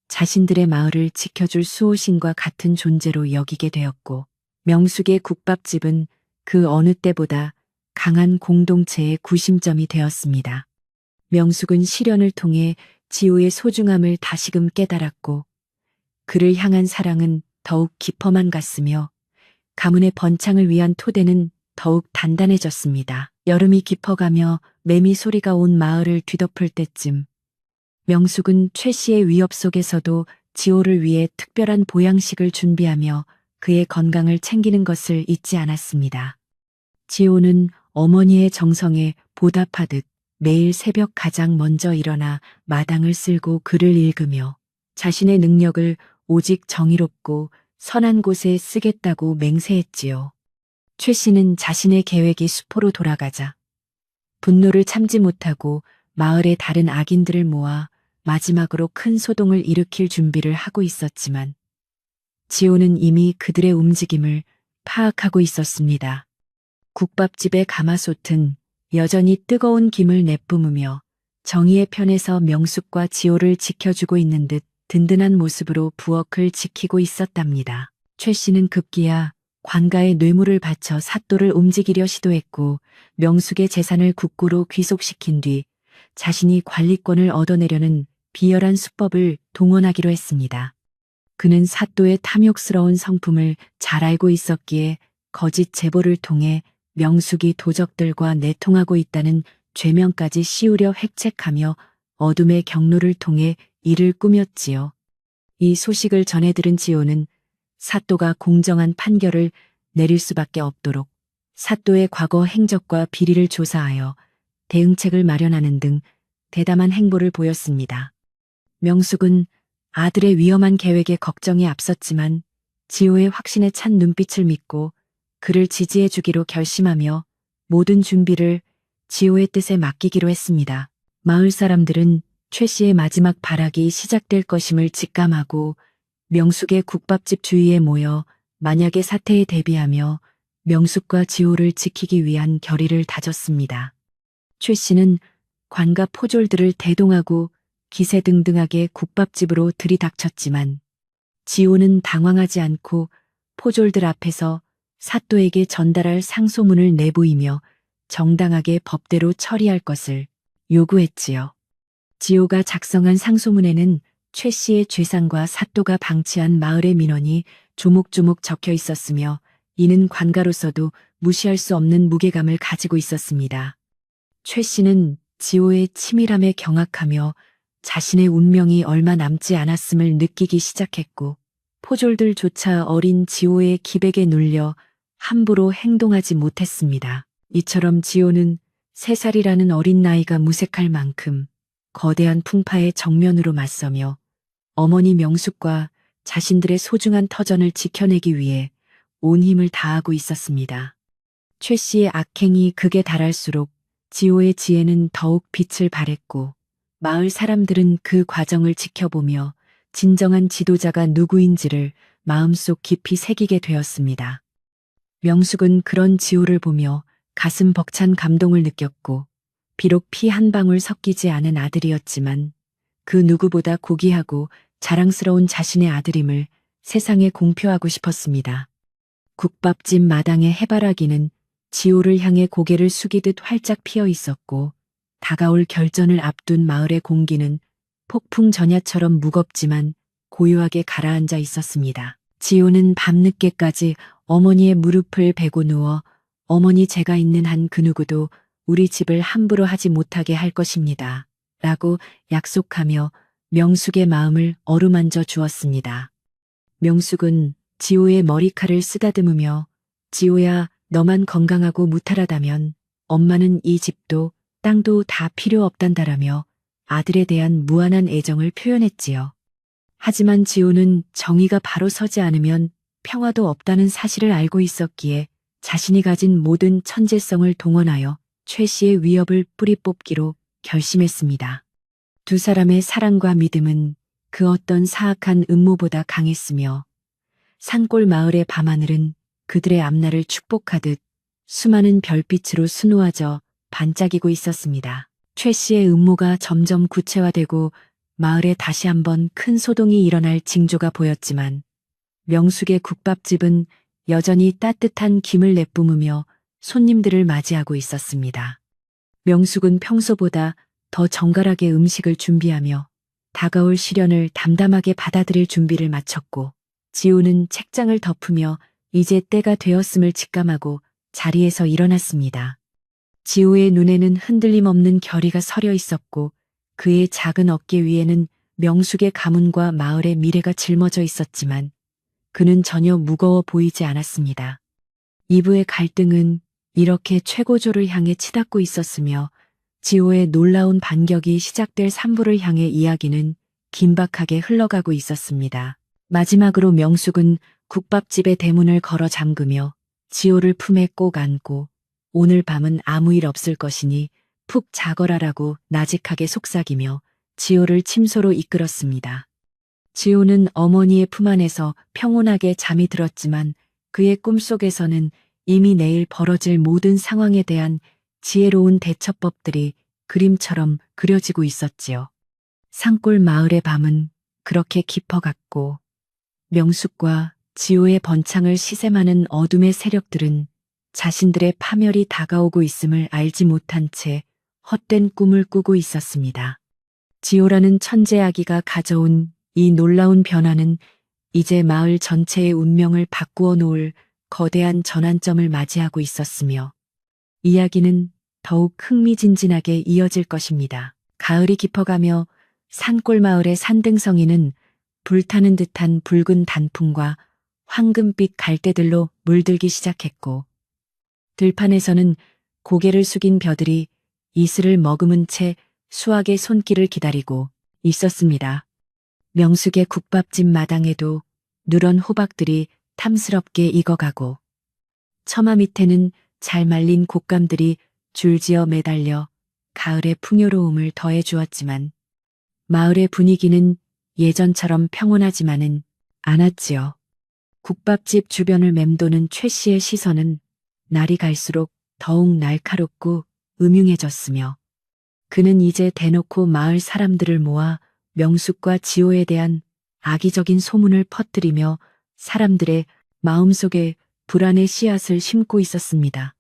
자신들의 마을을 지켜줄 수호신과 같은 존재로 여기게 되었고 명숙의 국밥집은 그 어느 때보다 강한 공동체의 구심점이 되었습니다. 명숙은 시련을 통해 지호의 소중함을 다시금 깨달았고 그를 향한 사랑은 더욱 깊어만 갔으며 가문의 번창을 위한 토대는 더욱 단단해졌습니다. 여름이 깊어가며 매미 소리가 온 마을을 뒤덮을 때쯤 명숙은 최 씨의 위협 속에서도 지호를 위해 특별한 보양식을 준비하며 그의 건강을 챙기는 것을 잊지 않았습니다. 지호는 어머니의 정성에 보답하듯 매일 새벽 가장 먼저 일어나 마당을 쓸고 글을 읽으며 자신의 능력을 오직 정의롭고 선한 곳에 쓰겠다고 맹세했지요. 최 씨는 자신의 계획이 수포로 돌아가자 분노를 참지 못하고 마을의 다른 악인들을 모아 마지막으로 큰 소동을 일으킬 준비를 하고 있었지만 지호는 이미 그들의 움직임을 파악하고 있었습니다. 국밥집의 가마솥은 여전히 뜨거운 김을 내뿜으며 정의의 편에서 명숙과 지호를 지켜주고 있는 듯 든든한 모습으로 부엌을 지키고 있었답니다. 최 씨는 급기야 관가에 뇌물을 바쳐 사또를 움직이려 시도했고 명숙의 재산을 국고로 귀속시킨 뒤 자신이 관리권을 얻어내려는 비열한 수법을 동원하기로 했습니다. 그는 사또의 탐욕스러운 성품을 잘 알고 있었기에 거짓 제보를 통해 명숙이 도적들과 내통하고 있다는 죄명까지 씌우려 획책하며 어둠의 경로를 통해 이를 꾸몄지요. 이 소식을 전해 들은 지호는 사또가 공정한 판결을 내릴 수밖에 없도록 사또의 과거 행적과 비리를 조사하여 대응책을 마련하는 등 대담한 행보를 보였습니다. 명숙은 아들의 위험한 계획에 걱정이 앞섰지만 지호의 확신에 찬 눈빛을 믿고 그를 지지해 주기로 결심하며 모든 준비를 지호의 뜻에 맡기기로 했습니다. 마을 사람들은 최 씨의 마지막 발악이 시작될 것임을 직감하고 명숙의 국밥집 주위에 모여 만약의 사태에 대비하며 명숙과 지호를 지키기 위한 결의를 다졌습니다. 최 씨는 관가 포졸들을 대동하고 기세등등하게 국밥집으로 들이닥쳤지만 지호는 당황하지 않고 포졸들 앞에서 사또에게 전달할 상소문을 내보이며 정당하게 법대로 처리할 것을 요구했지요. 지호가 작성한 상소문에는 최 씨의 죄상과 사또가 방치한 마을의 민원이 조목조목 적혀 있었으며 이는 관가로서도 무시할 수 없는 무게감을 가지고 있었습니다. 최 씨는 지호의 치밀함에 경악하며 자신의 운명이 얼마 남지 않았음을 느끼기 시작했고 포졸들조차 어린 지호의 기백에 눌려 함부로 행동하지 못했습니다. 이처럼 지호는 3살이라는 어린 나이가 무색할 만큼 거대한 풍파의 정면으로 맞서며 어머니 명숙과 자신들의 소중한 터전을 지켜내기 위해 온 힘을 다하고 있었습니다. 최 씨의 악행이 극에 달할수록 지호의 지혜는 더욱 빛을 발했고 마을 사람들은 그 과정을 지켜보며 진정한 지도자가 누구인지를 마음속 깊이 새기게 되었습니다. 명숙은 그런 지호를 보며 가슴 벅찬 감동을 느꼈고 비록 피 한 방울 섞이지 않은 아들이었지만 그 누구보다 고귀하고 자랑스러운 자신의 아들임을 세상에 공표하고 싶었습니다. 국밥집 마당의 해바라기는 지호를 향해 고개를 숙이듯 활짝 피어 있었고 다가올 결전을 앞둔 마을의 공기는 폭풍 전야처럼 무겁지만 고요하게 가라앉아 있었습니다. 지호는 밤늦게까지 어머니의 무릎을 베고 누워 어머니 제가 있는 한 그 누구도 우리 집을 함부로 하지 못하게 할 것입니다. 라고 약속하며 명숙의 마음을 어루만져 주었습니다. 명숙은 지호의 머리칼을 쓰다듬으며 지호야 너만 건강하고 무탈하다면 엄마는 이 집도 땅도 다 필요 없단다라며 아들에 대한 무한한 애정을 표현했지요. 하지만 지호는 정의가 바로 서지 않으면 평화도 없다는 사실을 알고 있었기에 자신이 가진 모든 천재성을 동원하여 최 씨의 위협을 뿌리 뽑기로 결심했습니다. 두 사람의 사랑과 믿음은 그 어떤 사악한 음모보다 강했으며 산골 마을의 밤하늘은 그들의 앞날을 축복하듯 수많은 별빛으로 수놓아져 반짝이고 있었습니다. 최 씨의 음모가 점점 구체화되고 마을에 다시 한번 큰 소동이 일어날 징조가 보였지만 명숙의 국밥집은 여전히 따뜻한 김을 내뿜으며 손님들을 맞이하고 있었습니다. 명숙은 평소보다 더 정갈하게 음식을 준비하며 다가올 시련을 담담하게 받아들일 준비를 마쳤고, 지호는 책장을 덮으며 이제 때가 되었음을 직감하고 자리에서 일어났습니다. 지호의 눈에는 흔들림 없는 결의가 서려 있었고, 그의 작은 어깨 위에는 명숙의 가문과 마을의 미래가 짊어져 있었지만 그는 전혀 무거워 보이지 않았습니다. 이브의 갈등은 이렇게 최고조를 향해 치닫고 있었으며, 지호의 놀라운 반격이 시작될 산부를 향해 이야기는 긴박하게 흘러가고 있었습니다. 마지막으로 명숙은 국밥집의 대문을 걸어 잠그며 지호를 품에 꼭 안고 오늘 밤은 아무 일 없을 것이니 푹 자거라라고 나직하게 속삭이며 지호를 침소로 이끌었습니다. 지호는 어머니의 품 안에서 평온하게 잠이 들었지만 그의 꿈속에서는 이미 내일 벌어질 모든 상황에 대한 지혜로운 대처법들이 그림처럼 그려지고 있었지요. 산골 마을의 밤은 그렇게 깊어갔고, 명숙과 지호의 번창을 시샘하는 어둠의 세력들은 자신들의 파멸이 다가오고 있음을 알지 못한 채 헛된 꿈을 꾸고 있었습니다. 지호라는 천재 아기가 가져온 이 놀라운 변화는 이제 마을 전체의 운명을 바꾸어 놓을 거대한 전환점을 맞이하고 있었으며, 이야기는 더욱 흥미진진하게 이어질 것입니다. 가을이 깊어가며 산골 마을의 산등성이는 불타는 듯한 붉은 단풍과 황금빛 갈대들로 물들기 시작했고, 들판에서는 고개를 숙인 벼들이 이슬을 머금은 채 수확의 손길을 기다리고 있었습니다. 명숙의 국밥집 마당에도 누런 호박들이 탐스럽게 익어가고, 처마 밑에는 잘 말린 곶감들이 줄지어 매달려 가을의 풍요로움을 더해 주었지만, 마을의 분위기는 예전처럼 평온하지만은 않았지요. 국밥집 주변을 맴도는 최 씨의 시선은 날이 갈수록 더욱 날카롭고 음흉해졌으며, 그는 이제 대놓고 마을 사람들을 모아 명숙과 지호에 대한 악의적인 소문을 퍼뜨리며 사람들의 마음속에 불안의 씨앗을 심고 있었습니다.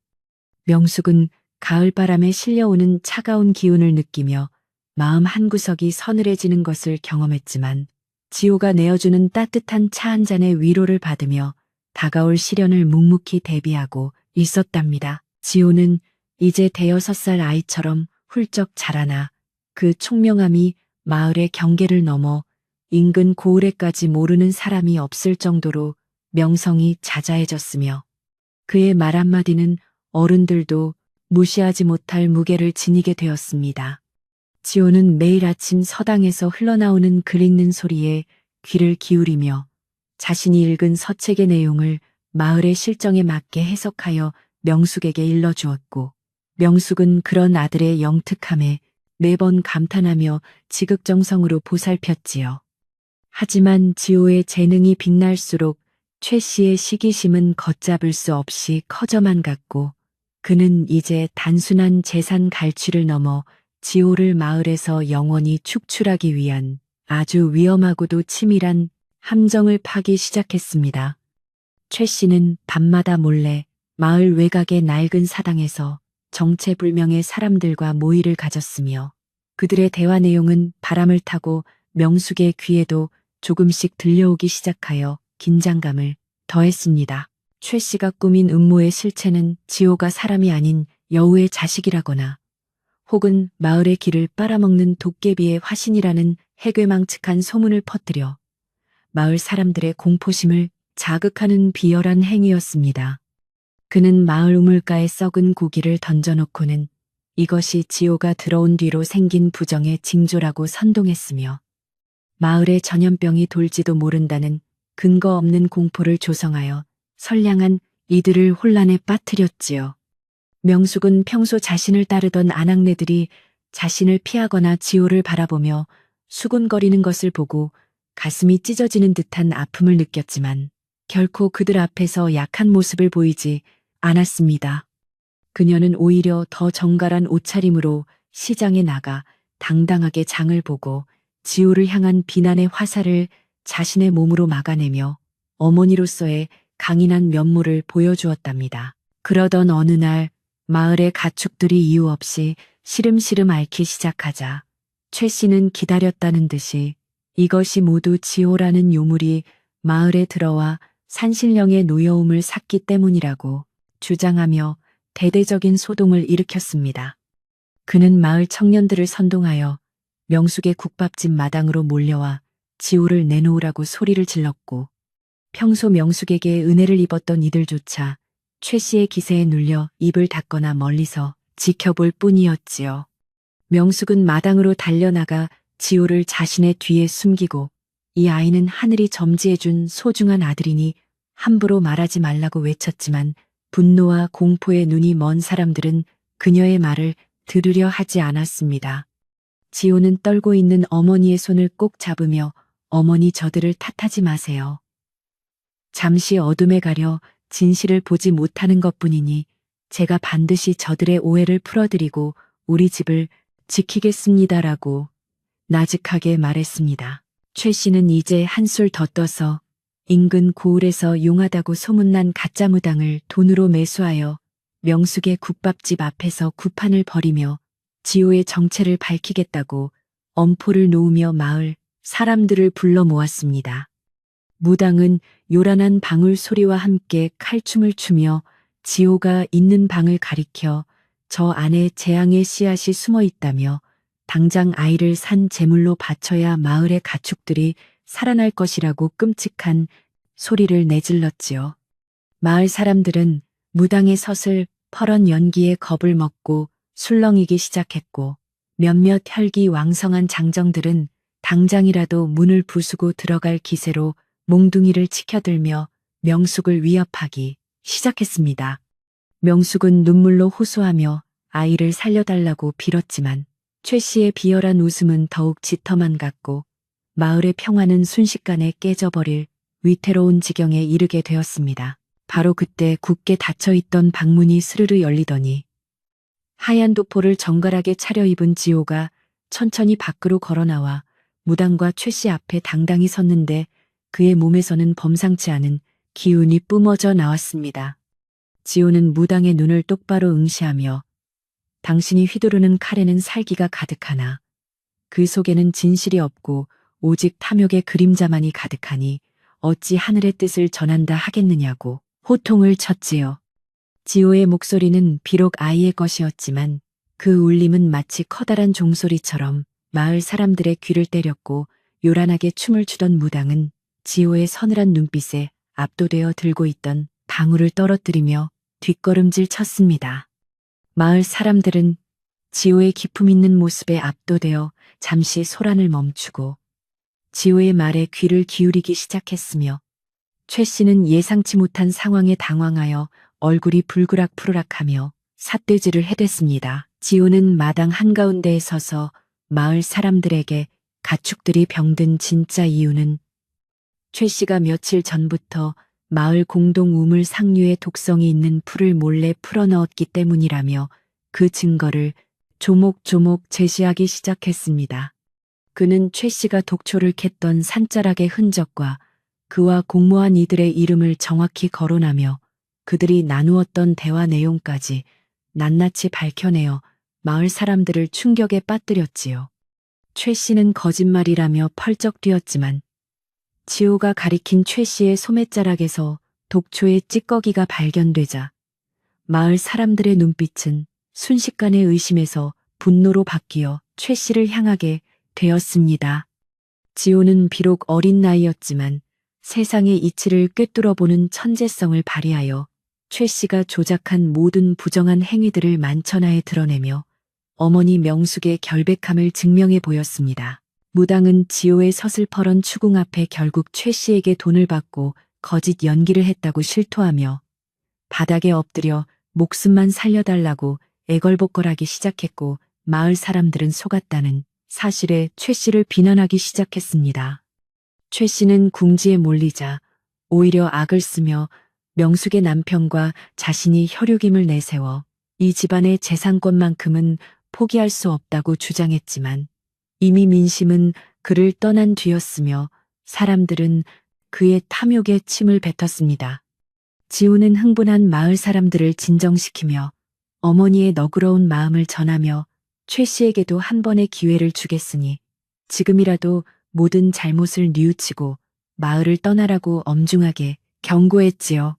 명숙은 가을바람에 실려오는 차가운 기운을 느끼며 마음 한구석이 서늘해지는 것을 경험했지만, 지호가 내어주는 따뜻한 차 한 잔의 위로를 받으며 다가올 시련을 묵묵히 대비하고 있었답니다. 지호는 이제 대여섯 살 아이처럼 훌쩍 자라나 그 총명함이 마을의 경계를 넘어 인근 고을에까지 모르는 사람이 없을 정도로 명성이 자자해졌으며, 그의 말 한마디는 어른들도 무시하지 못할 무게를 지니게 되었습니다. 지호는 매일 아침 서당에서 흘러나오는 글 읽는 소리에 귀를 기울이며 자신이 읽은 서책의 내용을 마을의 실정에 맞게 해석하여 명숙에게 일러주었고, 명숙은 그런 아들의 영특함에 매번 감탄하며 지극정성으로 보살폈지요. 하지만 지호의 재능이 빛날수록 최 씨의 시기심은 걷잡을 수 없이 커져만 갔고, 그는 이제 단순한 재산 갈취를 넘어 지호를 마을에서 영원히 축출하기 위한 아주 위험하고도 치밀한 함정을 파기 시작했습니다. 최 씨는 밤마다 몰래 마을 외곽의 낡은 사당에서 정체불명의 사람들과 모의를 가졌으며, 그들의 대화 내용은 바람을 타고 명숙의 귀에도 조금씩 들려오기 시작하여 긴장감을 더했습니다. 최 씨가 꾸민 음모의 실체는 지호가 사람이 아닌 여우의 자식이라거나, 혹은 마을의 길을 빨아먹는 도깨비의 화신이라는 해괴망측한 소문을 퍼뜨려 마을 사람들의 공포심을 자극하는 비열한 행위였습니다. 그는 마을 우물가에 썩은 고기를 던져놓고는 이것이 지호가 들어온 뒤로 생긴 부정의 징조라고 선동했으며, 마을에 전염병이 돌지도 모른다는 근거 없는 공포를 조성하여 선량한 이들을 혼란에 빠뜨렸지요. 명숙은 평소 자신을 따르던 아낙네들이 자신을 피하거나 지호를 바라보며 수군거리는 것을 보고 가슴이 찢어지는 듯한 아픔을 느꼈지만 결코 그들 앞에서 약한 모습을 보이지 않았습니다. 그녀는 오히려 더 정갈한 옷차림으로 시장에 나가 당당하게 장을 보고 지호를 향한 비난의 화살을 자신의 몸으로 막아내며 어머니로서의 강인한 면모를 보여주었답니다. 그러던 어느 날 마을의 가축들이 이유 없이 시름시름 앓기 시작하자 최 씨는 기다렸다는 듯이 이것이 모두 지호라는 요물이 마을에 들어와 산신령의 노여움을 샀기 때문이라고 주장하며 대대적인 소동을 일으켰습니다. 그는 마을 청년들을 선동하여 명숙의 국밥집 마당으로 몰려와 지호를 내놓으라고 소리를 질렀고 평소 명숙에게 은혜를 입었던 이들조차 최 씨의 기세에 눌려 입을 닫거나 멀리서 지켜볼 뿐이었지요. 명숙은 마당으로 달려나가 지호를 자신의 뒤에 숨기고 이 아이는 하늘이 점지해준 소중한 아들이니 함부로 말하지 말라고 외쳤지만 분노와 공포에 눈이 먼 사람들은 그녀의 말을 들으려 하지 않았습니다. 지호는 떨고 있는 어머니의 손을 꼭 잡으며 어머니 저들을 탓하지 마세요. 잠시 어둠에 가려 진실을 보지 못하는 것뿐이니 제가 반드시 저들의 오해를 풀어드리고 우리 집을 지키겠습니다라고 나직하게 말했습니다. 최 씨는 이제 한술 더 떠서 인근 고을에서 용하다고 소문난 가짜 무당을 돈으로 매수하여 명숙의 국밥집 앞에서 구판을 벌이며 지호의 정체를 밝히겠다고 엄포를 놓으며 마을 사람들을 불러 모았습니다. 무당은 요란한 방울 소리와 함께 칼춤을 추며 지호가 있는 방을 가리켜 저 안에 재앙의 씨앗이 숨어 있다며 당장 아이를 산 제물로 바쳐야 마을의 가축들이 살아날 것이라고 끔찍한 소리를 내질렀지요. 마을 사람들은 무당의 서슬 퍼런 연기에 겁을 먹고 술렁이기 시작했고 몇몇 혈기왕성한 장정들은 당장이라도 문을 부수고 들어갈 기세로 몽둥이를 치켜들며 명숙을 위협하기 시작했습니다. 명숙은 눈물로 호소하며 아이를 살려달라고 빌었지만 최 씨의 비열한 웃음은 더욱 짙어만 갔고 마을의 평화는 순식간에 깨져버릴 위태로운 지경에 이르게 되었습니다. 바로 그때 굳게 닫혀있던 방문이 스르르 열리더니 하얀 도포를 정갈하게 차려입은 지호가 천천히 밖으로 걸어나와 무당과 최 씨 앞에 당당히 섰는데 그의 몸에서는 범상치 않은 기운이 뿜어져 나왔습니다. 지호는 무당의 눈을 똑바로 응시하며 당신이 휘두르는 칼에는 살기가 가득하나 그 속에는 진실이 없고 오직 탐욕의 그림자만이 가득하니 어찌 하늘의 뜻을 전한다 하겠느냐고 호통을 쳤지요. 지호의 목소리는 비록 아이의 것이었지만 그 울림은 마치 커다란 종소리처럼 마을 사람들의 귀를 때렸고 요란하게 춤을 추던 무당은 지호의 서늘한 눈빛에 압도되어 들고 있던 방울을 떨어뜨리며 뒷걸음질 쳤습니다. 마을 사람들은 지호의 기품 있는 모습에 압도되어 잠시 소란을 멈추고 지호의 말에 귀를 기울이기 시작했으며 최 씨는 예상치 못한 상황에 당황하여 얼굴이 불그락푸르락하며 삿대질을 해댔습니다. 지호는 마당 한가운데에 서서 마을 사람들에게 가축들이 병든 진짜 이유는 최 씨가 며칠 전부터 마을 공동 우물 상류에 독성이 있는 풀을 몰래 풀어넣었기 때문이라며 그 증거를 조목조목 제시하기 시작했습니다. 그는 최 씨가 독초를 캤던 산자락의 흔적과 그와 공모한 이들의 이름을 정확히 거론하며 그들이 나누었던 대화 내용까지 낱낱이 밝혀내어 마을 사람들을 충격에 빠뜨렸지요. 최 씨는 거짓말이라며 펄쩍 뛰었지만 지호가 가리킨 최 씨의 소매자락에서 독초의 찌꺼기가 발견되자 마을 사람들의 눈빛은 순식간에 의심에서 분노로 바뀌어 최 씨를 향하게 되었습니다. 지호는 비록 어린 나이였지만 세상의 이치를 꿰뚫어보는 천재성을 발휘하여 최 씨가 조작한 모든 부정한 행위들을 만천하에 드러내며 어머니 명숙의 결백함을 증명해 보였습니다. 무당은 지호의 서슬퍼런 추궁 앞에 결국 최 씨에게 돈을 받고 거짓 연기를 했다고 실토하며 바닥에 엎드려 목숨만 살려달라고 애걸복걸하기 시작했고 마을 사람들은 속았다는 사실에 최 씨를 비난하기 시작했습니다. 최 씨는 궁지에 몰리자 오히려 악을 쓰며 명숙의 남편과 자신이 혈육임을 내세워 이 집안의 재산권만큼은 포기할 수 없다고 주장했지만 이미 민심은 그를 떠난 뒤였으며 사람들은 그의 탐욕에 침을 뱉었습니다. 지호는 흥분한 마을 사람들을 진정시키며 어머니의 너그러운 마음을 전하며 최 씨에게도 한 번의 기회를 주겠으니 지금이라도 모든 잘못을 뉘우치고 마을을 떠나라고 엄중하게 경고했지요.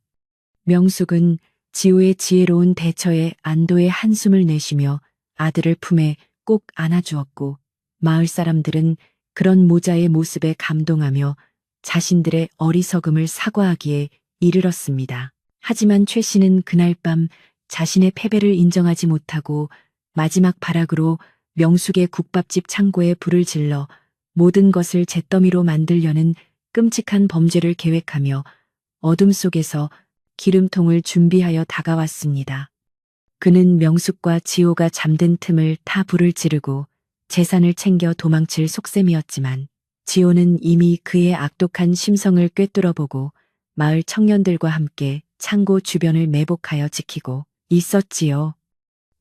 명숙은 지호의 지혜로운 대처에 안도의 한숨을 내쉬며 아들을 품에 꼭 안아주었고 마을 사람들은 그런 모자의 모습에 감동하며 자신들의 어리석음을 사과하기에 이르렀습니다. 하지만 최 씨는 그날 밤 자신의 패배를 인정하지 못하고 마지막 발악으로 명숙의 국밥집 창고에 불을 질러 모든 것을 잿더미로 만들려는 끔찍한 범죄를 계획하며 어둠 속에서 기름통을 준비하여 다가왔습니다. 그는 명숙과 지호가 잠든 틈을 타 불을 지르고 재산을 챙겨 도망칠 속셈이었지만 지호는 이미 그의 악독한 심성을 꿰뚫어보고 마을 청년들과 함께 창고 주변을 매복하여 지키고 있었지요.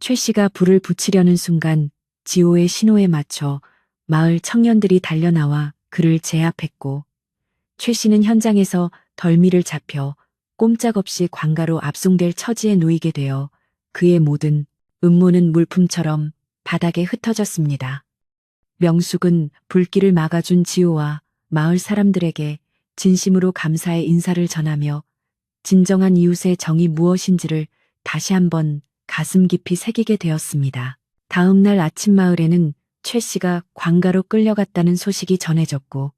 최 씨가 불을 붙이려는 순간 지호의 신호에 맞춰 마을 청년들이 달려나와 그를 제압했고 최 씨는 현장에서 덜미를 잡혀 꼼짝없이 관가로 압송될 처지에 놓이게 되어 그의 모든 음모는 물품처럼 바닥에 흩어졌습니다. 명숙은 불길을 막아준 지호와 마을 사람들에게 진심으로 감사의 인사를 전하며 진정한 이웃의 정이 무엇인지를 다시 한번 가슴 깊이 새기게 되었습니다. 다음 날 아침 마을에는 최 씨가 관가로 끌려갔다는 소식이 전해졌고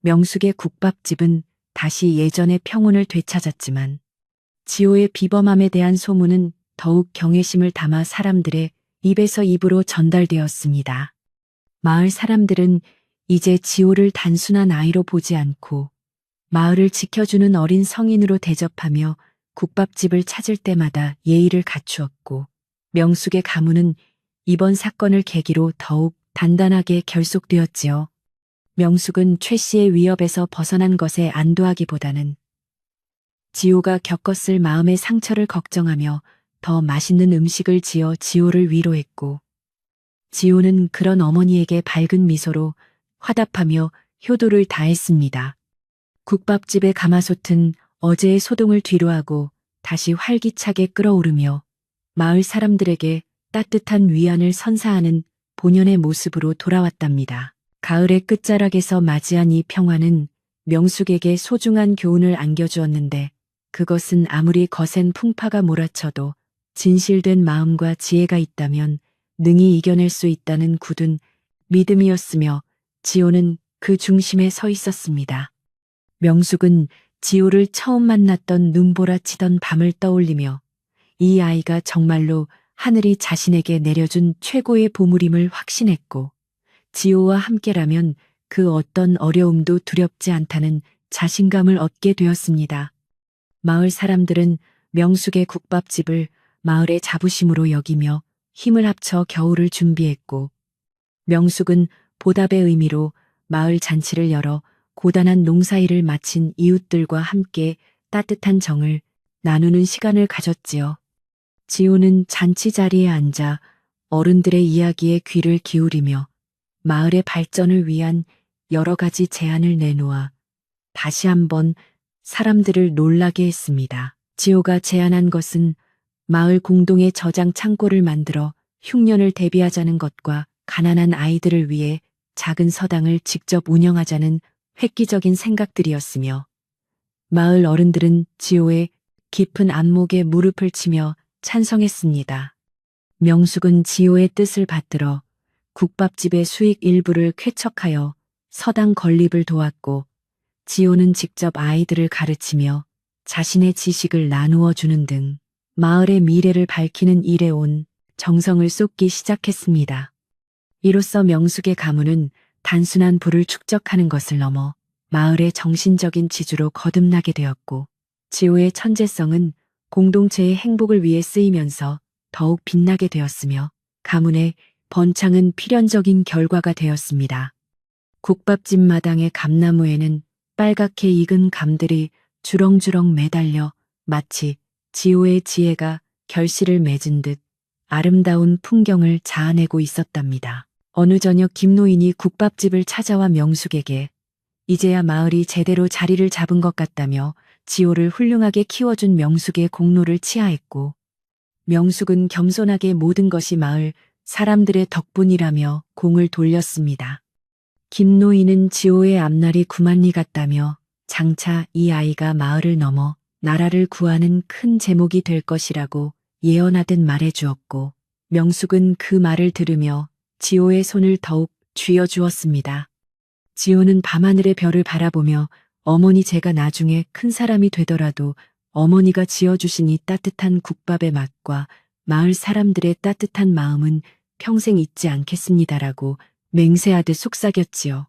명숙의 국밥집은 다시 예전의 평온을 되찾았지만 지호의 비범함에 대한 소문은 더욱 경외심을 담아 사람들의 입에서 입으로 전달되었습니다. 마을 사람들은 이제 지호를 단순한 아이로 보지 않고 마을을 지켜주는 어린 성인으로 대접하며 국밥집을 찾을 때마다 예의를 갖추었고 명숙의 가문은 이번 사건을 계기로 더욱 단단하게 결속되었지요. 명숙은 최 씨의 위협에서 벗어난 것에 안도하기보다는 지호가 겪었을 마음의 상처를 걱정하며 더 맛있는 음식을 지어 지호를 위로했고 지호는 그런 어머니에게 밝은 미소로 화답하며 효도를 다했습니다. 국밥집의 가마솥은 어제의 소동을 뒤로하고 다시 활기차게 끓어오르며 마을 사람들에게 따뜻한 위안을 선사하는 본연의 모습으로 돌아왔답니다. 가을의 끝자락에서 맞이한 이 평화는 명숙에게 소중한 교훈을 안겨주었는데 그것은 아무리 거센 풍파가 몰아쳐도 진실된 마음과 지혜가 있다면 능히 이겨낼 수 있다는 굳은 믿음이었으며 지호는 그 중심에 서 있었습니다. 명숙은 지호를 처음 만났던 눈보라치던 밤을 떠올리며 이 아이가 정말로 하늘이 자신에게 내려준 최고의 보물임을 확신했고 지호와 함께라면 그 어떤 어려움도 두렵지 않다는 자신감을 얻게 되었습니다. 마을 사람들은 명숙의 국밥집을 마을의 자부심으로 여기며 힘을 합쳐 겨울을 준비했고 명숙은 보답의 의미로 마을 잔치를 열어 고단한 농사일을 마친 이웃들과 함께 따뜻한 정을 나누는 시간을 가졌지요. 지호는 잔치 자리에 앉아 어른들의 이야기에 귀를 기울이며 마을의 발전을 위한 여러 가지 제안을 내놓아 다시 한번 사람들을 놀라게 했습니다. 지호가 제안한 것은 마을 공동의 저장 창고를 만들어 흉년을 대비하자는 것과 가난한 아이들을 위해 작은 서당을 직접 운영하자는 획기적인 생각들이었으며 마을 어른들은 지호의 깊은 안목에 무릎을 치며 찬성했습니다. 명숙은 지호의 뜻을 받들어 국밥집의 수익 일부를 쾌척하여 서당 건립을 도왔고 지호는 직접 아이들을 가르치며 자신의 지식을 나누어 주는 등 마을의 미래를 밝히는 일에 온 정성을 쏟기 시작했습니다. 이로써 명숙의 가문은 단순한 부를 축적하는 것을 넘어 마을의 정신적인 지주로 거듭나게 되었고 지호의 천재성은 공동체의 행복을 위해 쓰이면서 더욱 빛나게 되었으며 가문의 번창은 필연적인 결과가 되었습니다. 국밥집 마당의 감나무에는 빨갛게 익은 감들이 주렁주렁 매달려 마치 지호의 지혜가 결실을 맺은 듯 아름다운 풍경을 자아내고 있었답니다. 어느 저녁 김노인이 국밥집을 찾아와 명숙에게 이제야 마을이 제대로 자리를 잡은 것 같다며 지호를 훌륭하게 키워준 명숙의 공로를 치하했고, 명숙은 겸손하게 모든 것이 마을 사람들의 덕분이라며 공을 돌렸습니다. 김노인은 지호의 앞날이 구만리 같다며 장차 이 아이가 마을을 넘어 나라를 구하는 큰 제목이 될 것이라고 예언하듯 말해주었고, 명숙은 그 말을 들으며 지호의 손을 더욱 쥐어주었습니다. 지호는 밤하늘의 별을 바라보며 어머니 제가 나중에 큰 사람이 되더라도 어머니가 지어주신 이 따뜻한 국밥의 맛과 마을 사람들의 따뜻한 마음은 평생 잊지 않겠습니다라고 맹세하듯 속삭였지요.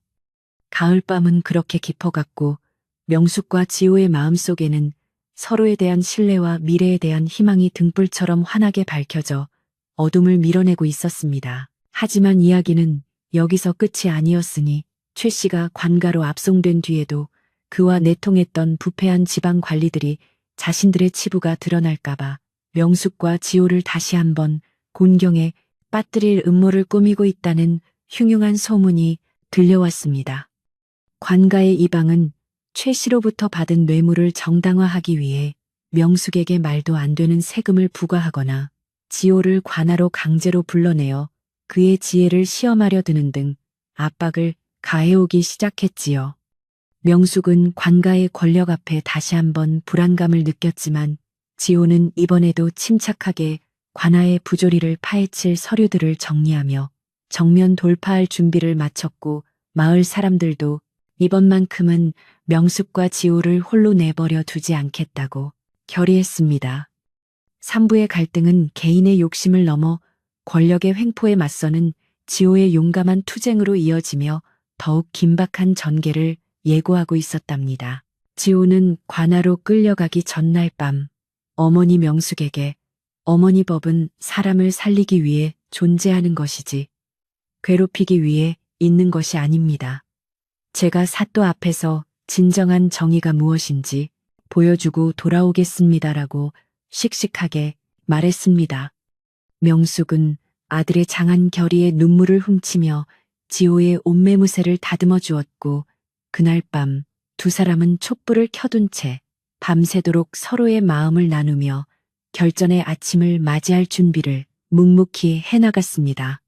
가을밤은 그렇게 깊어갔고 명숙과 지호의 마음속에는 서로에 대한 신뢰와 미래에 대한 희망이 등불처럼 환하게 밝혀져 어둠을 밀어내고 있었습니다. 하지만 이야기는 여기서 끝이 아니었으니 최 씨가 관가로 압송된 뒤에도 그와 내통했던 부패한 지방 관리들이 자신들의 치부가 드러날까봐 명숙과 지호를 다시 한번 곤경에 빠뜨릴 음모를 꾸미고 있다는 흉흉한 소문이 들려왔습니다. 관가의 이방은 최 씨로부터 받은 뇌물을 정당화하기 위해 명숙에게 말도 안 되는 세금을 부과하거나 지호를 관하로 강제로 불러내어 그의 지혜를 시험하려 드는 등 압박을 가해오기 시작했지요. 명숙은 관가의 권력 앞에 다시 한번 불안감을 느꼈지만 지호는 이번에도 침착하게 관아의 부조리를 파헤칠 서류들을 정리하며 정면 돌파할 준비를 마쳤고 마을 사람들도 이번만큼은 명숙과 지호를 홀로 내버려 두지 않겠다고 결의했습니다. 삼부의 갈등은 개인의 욕심을 넘어 권력의 횡포에 맞서는 지호의 용감한 투쟁으로 이어지며 더욱 긴박한 전개를 예고하고 있었답니다. 지호는 관아로 끌려가기 전날 밤 어머니 명숙에게 어머니 법은 사람을 살리기 위해 존재하는 것이지 괴롭히기 위해 있는 것이 아닙니다. 제가 사또 앞에서 진정한 정의가 무엇인지 보여주고 돌아오겠습니다라고 씩씩하게 말했습니다. 명숙은 아들의 장한 결의에 눈물을 훔치며 지호의 옷매무새를 다듬어 주었고 그날 밤 두 사람은 촛불을 켜둔 채 밤새도록 서로의 마음을 나누며 결전의 아침을 맞이할 준비를 묵묵히 해나갔습니다.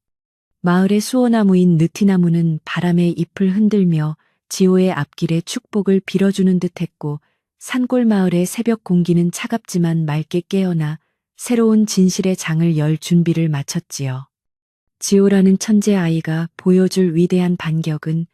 마을의 수호나무인 느티나무는 바람에 잎을 흔들며 지호의 앞길에 축복을 빌어주는 듯했고 산골 마을의 새벽 공기는 차갑지만 맑게 깨어나 새로운 진실의 장을 열 준비를 마쳤지요. 지호라는 천재 아이가 보여줄 위대한 반격은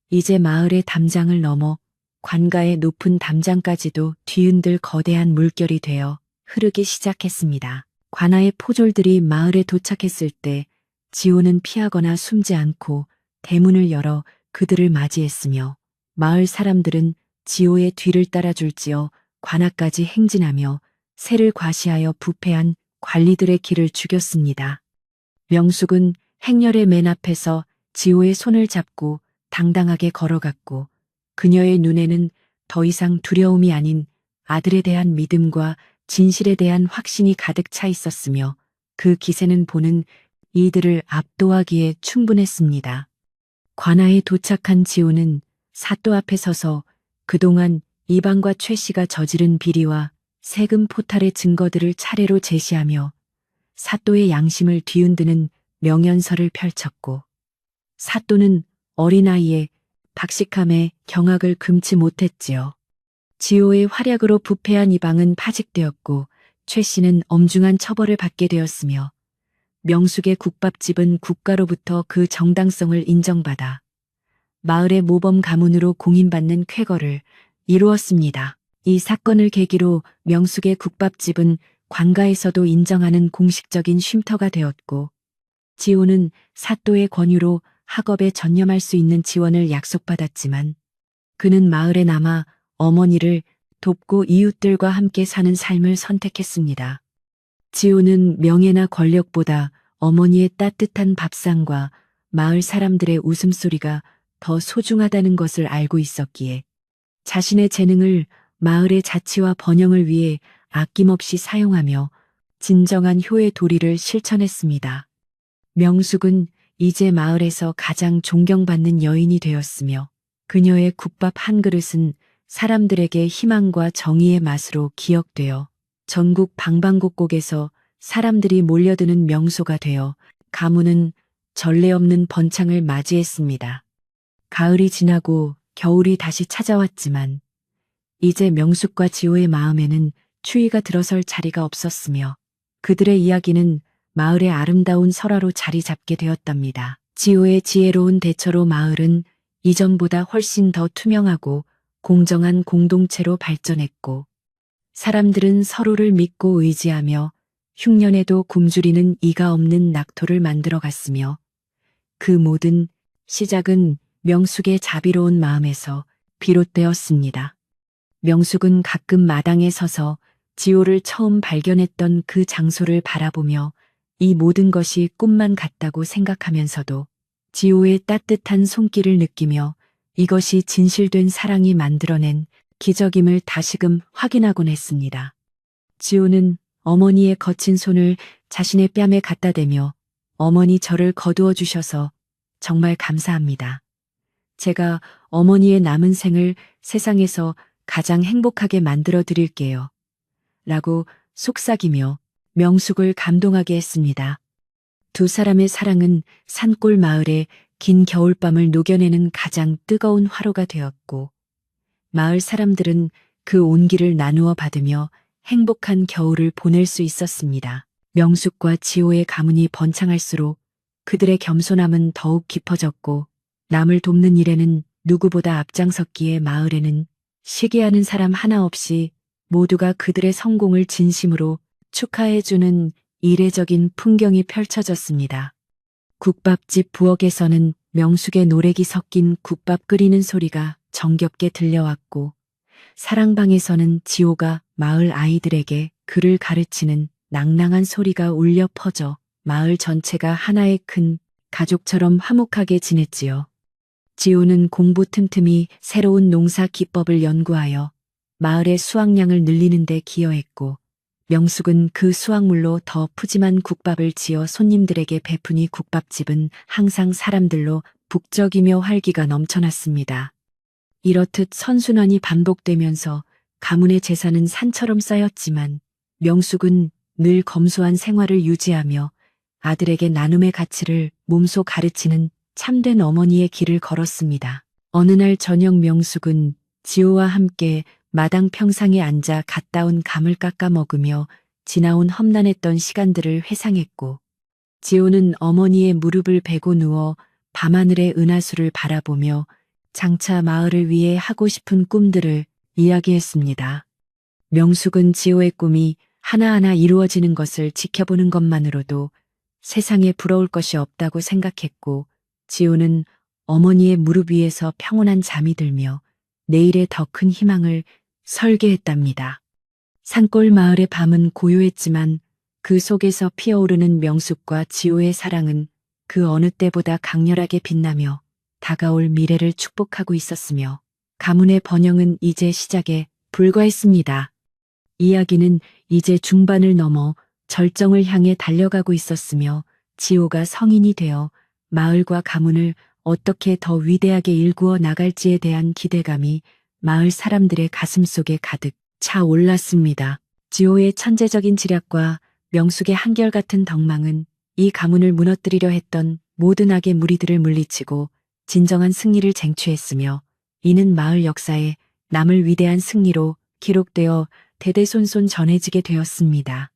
이제 마을의 담장을 넘어 관가의 높은 담장까지도 뒤흔들 거대한 물결이 되어 흐르기 시작했습니다. 관아의 포졸들이 마을에 도착했을 때 지호는 피하거나 숨지 않고 대문을 열어 그들을 맞이했으며 마을 사람들은 지호의 뒤를 따라줄지어 관아까지 행진하며 새를 과시하여 부패한 관리들의 길을 죽였습니다. 명숙은 행렬의 맨 앞에서 지호의 손을 잡고 당당하게 걸어갔고 그녀의 눈에는 더 이상 두려움이 아닌 아들에 대한 믿음과 진실에 대한 확신이 가득 차 있었으며 그 기세는 보는 이들을 압도하기에 충분했습니다. 관아에 도착한 지호는 사또 앞에 서서 그동안 이방과 최 씨가 저지른 비리와 세금 포탈의 증거들을 차례로 제시하며 사또의 양심을 뒤흔드는 명연설을 펼쳤고 사또는 어린아이의 박식함에 경악을 금치 못했지요. 지호의 활약으로 부패한 이방은 파직되었고 최 씨는 엄중한 처벌을 받게 되었으며 명숙의 국밥집은 국가로부터 그 정당성을 인정받아 마을의 모범 가문으로 공인받는 쾌거를 이루었습니다. 이 사건을 계기로 명숙의 국밥집은 관가에서도 인정하는 공식적인 쉼터가 되었고 지호는 사또의 권유로 학업에 전념할 수 있는 지원을 약속받았지만 그는 마을에 남아 어머니를 돕고 이웃들과 함께 사는 삶을 선택했습니다. 지호는 명예나 권력보다 어머니의 따뜻한 밥상과 마을 사람들의 웃음소리가 더 소중하다는 것을 알고 있었기에 자신의 재능을 마을의 자치와 번영을 위해 아낌없이 사용하며 진정한 효의 도리를 실천했습니다. 명숙은 이제 마을에서 가장 존경받는 여인이 되었으며 그녀의 국밥 한 그릇은 사람들에게 희망과 정의의 맛으로 기억되어 전국 방방곡곡에서 사람들이 몰려드는 명소가 되어 가문은 전례 없는 번창을 맞이했습니다. 가을이 지나고 겨울이 다시 찾아왔지만 이제 명숙과 지호의 마음에는 추위가 들어설 자리가 없었으며 그들의 이야기는 마을의 아름다운 설화로 자리 잡게 되었답니다. 지호의 지혜로운 대처로 마을은 이전보다 훨씬 더 투명하고 공정한 공동체로 발전했고 사람들은 서로를 믿고 의지하며 흉년에도 굶주리는 이가 없는 낙토를 만들어 갔으며 그 모든 시작은 명숙의 자비로운 마음에서 비롯되었습니다. 명숙은 가끔 마당에 서서 지호를 처음 발견했던 그 장소를 바라보며 이 모든 것이 꿈만 같다고 생각하면서도 지호의 따뜻한 손길을 느끼며 이것이 진실된 사랑이 만들어낸 기적임을 다시금 확인하곤 했습니다. 지호는 어머니의 거친 손을 자신의 뺨에 갖다 대며 어머니 저를 거두어 주셔서 정말 감사합니다. 제가 어머니의 남은 생을 세상에서 가장 행복하게 만들어 드릴게요. 라고 속삭이며 명숙을 감동하게 했습니다. 두 사람의 사랑은 산골 마을의 긴 겨울밤을 녹여내는 가장 뜨거운 화로가 되었고 마을 사람들은 그 온기를 나누어 받으며 행복한 겨울을 보낼 수 있었습니다. 명숙과 지호의 가문이 번창할수록 그들의 겸손함은 더욱 깊어졌고 남을 돕는 일에는 누구보다 앞장섰기에 마을에는 시기하는 사람 하나 없이 모두가 그들의 성공을 진심으로 축하해주는 이례적인 풍경이 펼쳐졌습니다. 국밥집 부엌에서는 명숙의 노래기 섞인 국밥 끓이는 소리가 정겹게 들려왔고 사랑방에서는 지호가 마을 아이들에게 글을 가르치는 낭낭한 소리가 울려 퍼져 마을 전체가 하나의 큰 가족처럼 화목하게 지냈지요. 지호는 공부 틈틈이 새로운 농사 기법을 연구하여 마을의 수확량을 늘리는 데 기여했고 명숙은 그 수확물로 더 푸짐한 국밥을 지어 손님들에게 베푸니 국밥집은 항상 사람들로 북적이며 활기가 넘쳐났습니다. 이렇듯 선순환이 반복되면서 가문의 재산은 산처럼 쌓였지만 명숙은 늘 검소한 생활을 유지하며 아들에게 나눔의 가치를 몸소 가르치는 참된 어머니의 길을 걸었습니다. 어느 날 저녁 명숙은 지호와 함께 마당 평상에 앉아 갓 따온 감을 깎아 먹으며 지나온 험난했던 시간들을 회상했고 지호는 어머니의 무릎을 베고 누워 밤하늘의 은하수를 바라보며 장차 마을을 위해 하고 싶은 꿈들을 이야기했습니다. 명숙은 지호의 꿈이 하나하나 이루어지는 것을 지켜보는 것만으로도 세상에 부러울 것이 없다고 생각했고 지호는 어머니의 무릎 위에서 평온한 잠이 들며 내일의 더 큰 희망을 설계했답니다. 산골 마을의 밤은 고요했지만 그 속에서 피어오르는 명숙과 지호의 사랑은 그 어느 때보다 강렬하게 빛나며 다가올 미래를 축복하고 있었으며 가문의 번영은 이제 시작에 불과했습니다. 이야기는 이제 중반을 넘어 절정을 향해 달려가고 있었으며 지호가 성인이 되어 마을과 가문을 어떻게 더 위대하게 일구어 나갈지에 대한 기대감이 마을 사람들의 가슴속에 가득 차 올랐습니다. 지호의 천재적인 지략과 명숙의 한결같은 덕망은 이 가문을 무너뜨리려 했던 모든 악의 무리들을 물리치고 진정한 승리를 쟁취했으며 이는 마을 역사에 남을 위대한 승리로 기록되어 대대손손 전해지게 되었습니다.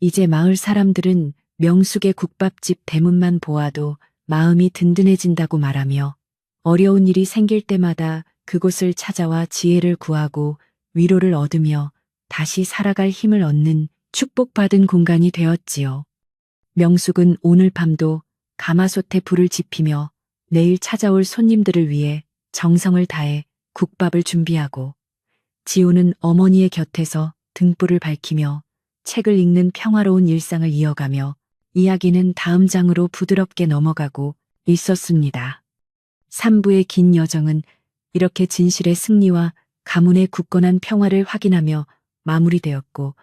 이제 마을 사람들은 명숙의 국밥집 대문만 보아도 마음이 든든해진다고 말하며 어려운 일이 생길 때마다 그곳을 찾아와 지혜를 구하고 위로를 얻으며 다시 살아갈 힘을 얻는 축복받은 공간이 되었지요. 명숙은 오늘 밤도 가마솥에 불을 지피며 내일 찾아올 손님들을 위해 정성을 다해 국밥을 준비하고 지호는 어머니의 곁에서 등불을 밝히며 책을 읽는 평화로운 일상을 이어가며 이야기는 다음 장으로 부드럽게 넘어가고 있었습니다. 3부의 긴 여정은 이렇게 진실의 승리와 가문의 굳건한 평화를 확인하며 마무리되었고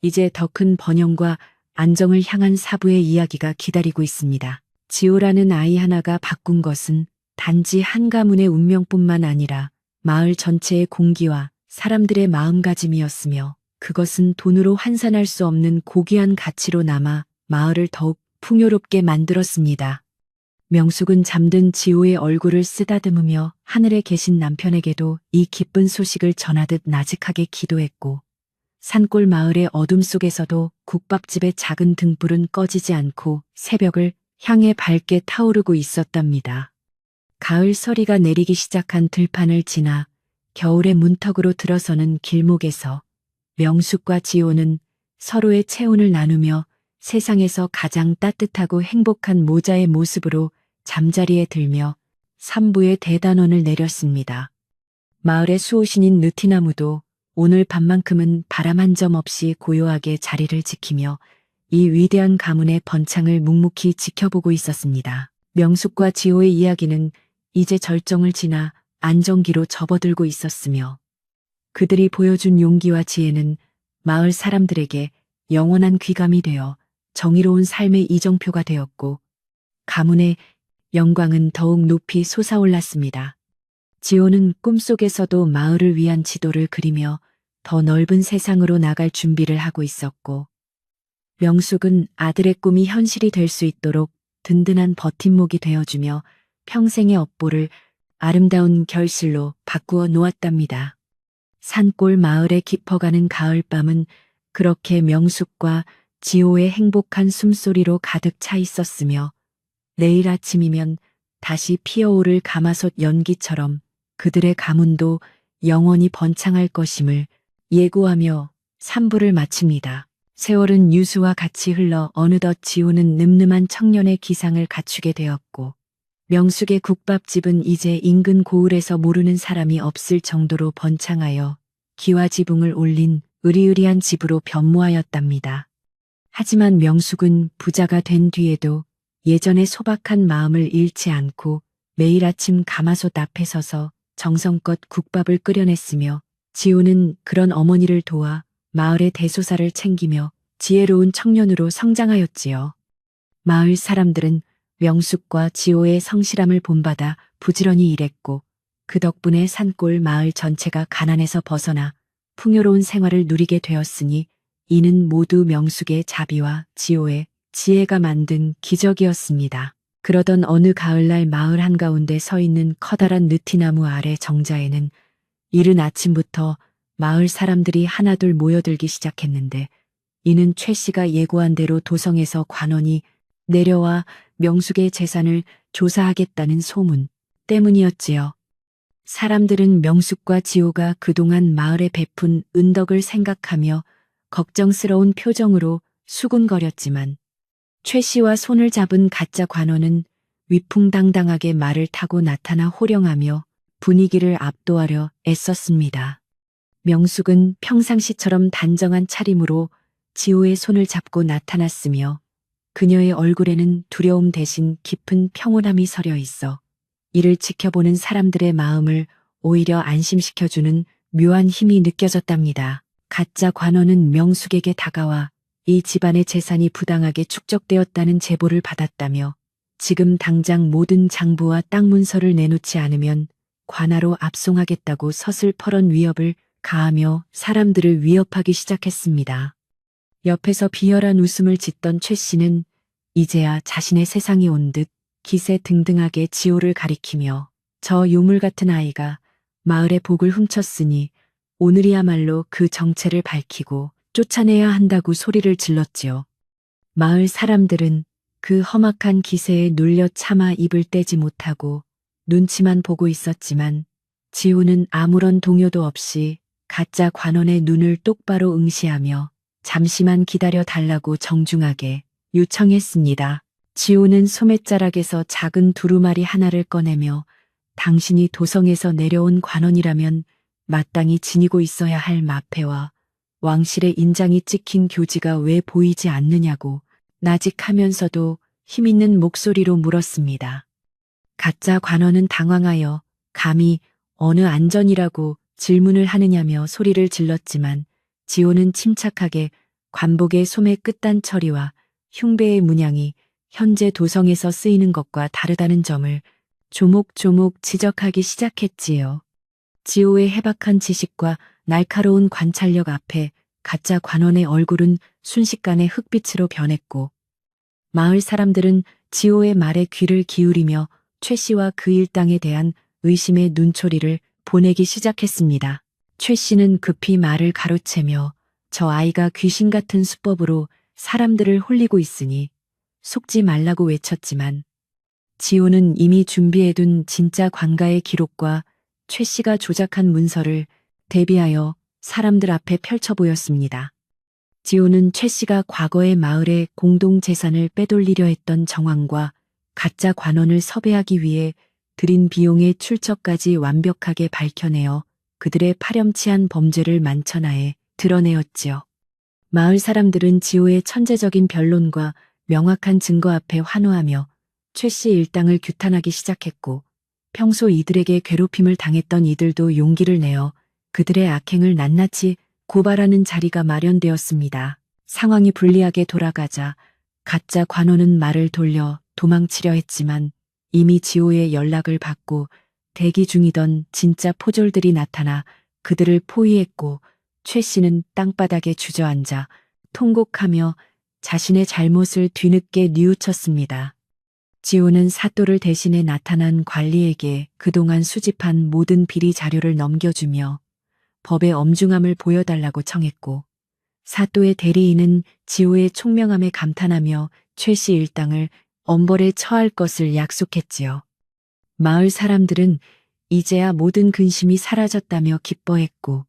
이제 더 큰 번영과 안정을 향한 4부의 이야기가 기다리고 있습니다. 지호라는 아이 하나가 바꾼 것은 단지 한 가문의 운명뿐만 아니라 마을 전체의 공기와 사람들의 마음가짐이었으며 그것은 돈으로 환산할 수 없는 고귀한 가치로 남아 마을을 더욱 풍요롭게 만들었습니다. 명숙은 잠든 지호의 얼굴을 쓰다듬으며 하늘에 계신 남편에게도 이 기쁜 소식을 전하듯 나직하게 기도했고 산골 마을의 어둠 속에서도 국밥집의 작은 등불은 꺼지지 않고 새벽을 향해 밝게 타오르고 있었답니다. 가을 서리가 내리기 시작한 들판을 지나 겨울의 문턱으로 들어서는 길목에서 명숙과 지호는 서로의 체온을 나누며 세상에서 가장 따뜻하고 행복한 모자의 모습으로 잠자리에 들며 삼부의 대단원을 내렸습니다. 마을의 수호신인 느티나무도 오늘 밤만큼은 바람 한 점 없이 고요하게 자리를 지키며 이 위대한 가문의 번창을 묵묵히 지켜보고 있었습니다. 명숙과 지호의 이야기는 이제 절정을 지나 안정기로 접어들고 있었으며 그들이 보여준 용기와 지혜는 마을 사람들에게 영원한 귀감이 되어 정의로운 삶의 이정표가 되었고 가문의 영광은 더욱 높이 솟아올랐습니다. 지호는 꿈속에서도 마을을 위한 지도를 그리며 더 넓은 세상으로 나갈 준비를 하고 있었고 명숙은 아들의 꿈이 현실이 될 수 있도록 든든한 버팀목이 되어주며 평생의 업보를 아름다운 결실로 바꾸어 놓았답니다. 산골 마을에 깊어가는 가을밤은 그렇게 명숙과 지호의 행복한 숨소리로 가득 차 있었으며 내일 아침이면 다시 피어오를 가마솥 연기처럼 그들의 가문도 영원히 번창할 것임을 예고하며 삼부를 마칩니다. 세월은 유수와 같이 흘러 어느덧 지호는 늠름한 청년의 기상을 갖추게 되었고 명숙의 국밥집은 이제 인근 고을에서 모르는 사람이 없을 정도로 번창하여 기와지붕을 올린 으리으리한 집으로 변모하였답니다. 하지만 명숙은 부자가 된 뒤에도 예전의 소박한 마음을 잃지 않고 매일 아침 가마솥 앞에 서서 정성껏 국밥을 끓여냈으며 지호는 그런 어머니를 도와 마을의 대소사를 챙기며 지혜로운 청년으로 성장하였지요. 마을 사람들은 명숙과 지호의 성실함을 본받아 부지런히 일했고 그 덕분에 산골 마을 전체가 가난에서 벗어나 풍요로운 생활을 누리게 되었으니 이는 모두 명숙의 자비와 지호의 지혜가 만든 기적이었습니다. 그러던 어느 가을날 마을 한가운데 서 있는 커다란 느티나무 아래 정자에는 이른 아침부터 마을 사람들이 하나둘 모여들기 시작했는데 이는 최 씨가 예고한 대로 도성에서 관원이 내려와 명숙의 재산을 조사하겠다는 소문 때문이었지요. 사람들은 명숙과 지호가 그동안 마을에 베푼 은덕을 생각하며 걱정스러운 표정으로 수군거렸지만 최 씨와 손을 잡은 가짜 관원은 위풍당당하게 말을 타고 나타나 호령하며 분위기를 압도하려 애썼습니다. 명숙은 평상시처럼 단정한 차림으로 지호의 손을 잡고 나타났으며 그녀의 얼굴에는 두려움 대신 깊은 평온함이 서려 있어 이를 지켜보는 사람들의 마음을 오히려 안심시켜주는 묘한 힘이 느껴졌답니다. 가짜 관원은 명숙에게 다가와 이 집안의 재산이 부당하게 축적되었다는 제보를 받았다며 지금 당장 모든 장부와 땅 문서를 내놓지 않으면 관하로 압송하겠다고 서슬퍼런 위협을 가하며 사람들을 위협하기 시작했습니다. 옆에서 비열한 웃음을 짓던 최 씨는 이제야 자신의 세상이 온 듯 기세 등등하게 지호를 가리키며 저 요물 같은 아이가 마을의 복을 훔쳤으니 오늘이야말로 그 정체를 밝히고 쫓아내야 한다고 소리를 질렀지요. 마을 사람들은 그 험악한 기세에 눌려 차마 입을 떼지 못하고 눈치만 보고 있었지만 지호는 아무런 동요도 없이 가짜 관원의 눈을 똑바로 응시하며 잠시만 기다려 달라고 정중하게 요청했습니다. 지호는 소매자락에서 작은 두루마리 하나를 꺼내며 당신이 도성에서 내려온 관원이라면 마땅히 지니고 있어야 할 마패와 왕실의 인장이 찍힌 교지가 왜 보이지 않느냐고 나직하면서도 힘있는 목소리로 물었습니다. 가짜 관원은 당황하여 감히 어느 안전이라고 질문을 하느냐며 소리를 질렀지만 지호는 침착하게 관복의 소매 끝단 처리와 흉배의 문양이 현재 도성에서 쓰이는 것과 다르다는 점을 조목조목 지적하기 시작했지요. 지호의 해박한 지식과 날카로운 관찰력 앞에 가짜 관원의 얼굴은 순식간에 흑빛으로 변했고 마을 사람들은 지호의 말에 귀를 기울이며 최 씨와 그 일당에 대한 의심의 눈초리를 보내기 시작했습니다. 최 씨는 급히 말을 가로채며 저 아이가 귀신 같은 수법으로 사람들을 홀리고 있으니 속지 말라고 외쳤지만 지호는 이미 준비해둔 진짜 관가의 기록과 최 씨가 조작한 문서를 대비하여 사람들 앞에 펼쳐 보였습니다. 지호는 최 씨가 과거의 마을의 공동재산을 빼돌리려 했던 정황과 가짜 관원을 섭외하기 위해 들인 비용의 출처까지 완벽하게 밝혀내어 그들의 파렴치한 범죄를 만천하에 드러내었지요. 마을 사람들은 지호의 천재적인 변론과 명확한 증거 앞에 환호하며 최 씨 일당을 규탄하기 시작했고 평소 이들에게 괴롭힘을 당했던 이들도 용기를 내어 그들의 악행을 낱낱이 고발하는 자리가 마련되었습니다. 상황이 불리하게 돌아가자 가짜 관원은 말을 돌려 도망치려 했지만 이미 지호의 연락을 받고 대기 중이던 진짜 포졸들이 나타나 그들을 포위했고 최 씨는 땅바닥에 주저앉아 통곡하며 자신의 잘못을 뒤늦게 뉘우쳤습니다. 지호는 사또를 대신해 나타난 관리에게 그동안 수집한 모든 비리 자료를 넘겨주며 법의 엄중함을 보여달라고 청했고 사또의 대리인은 지호의 총명함에 감탄하며 최 씨 일당을 엄벌에 처할 것을 약속했지요. 마을 사람들은 이제야 모든 근심이 사라졌다며 기뻐했고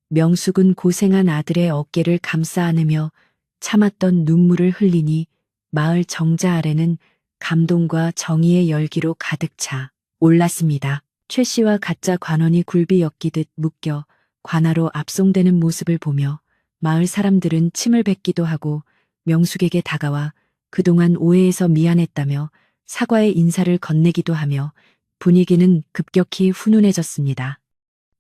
명숙은 고생한 아들의 어깨를 감싸 안으며 참았던 눈물을 흘리니 마을 정자 아래는 감동과 정의의 열기로 가득 차 올랐습니다. 최 씨와 가짜 관원이 굴비 엮이듯 묶여 관하로 압송되는 모습을 보며 마을 사람들은 침을 뱉기도 하고 명숙에게 다가와 그동안 오해해서 미안했다며 사과의 인사를 건네기도 하며 분위기는 급격히 훈훈해졌습니다.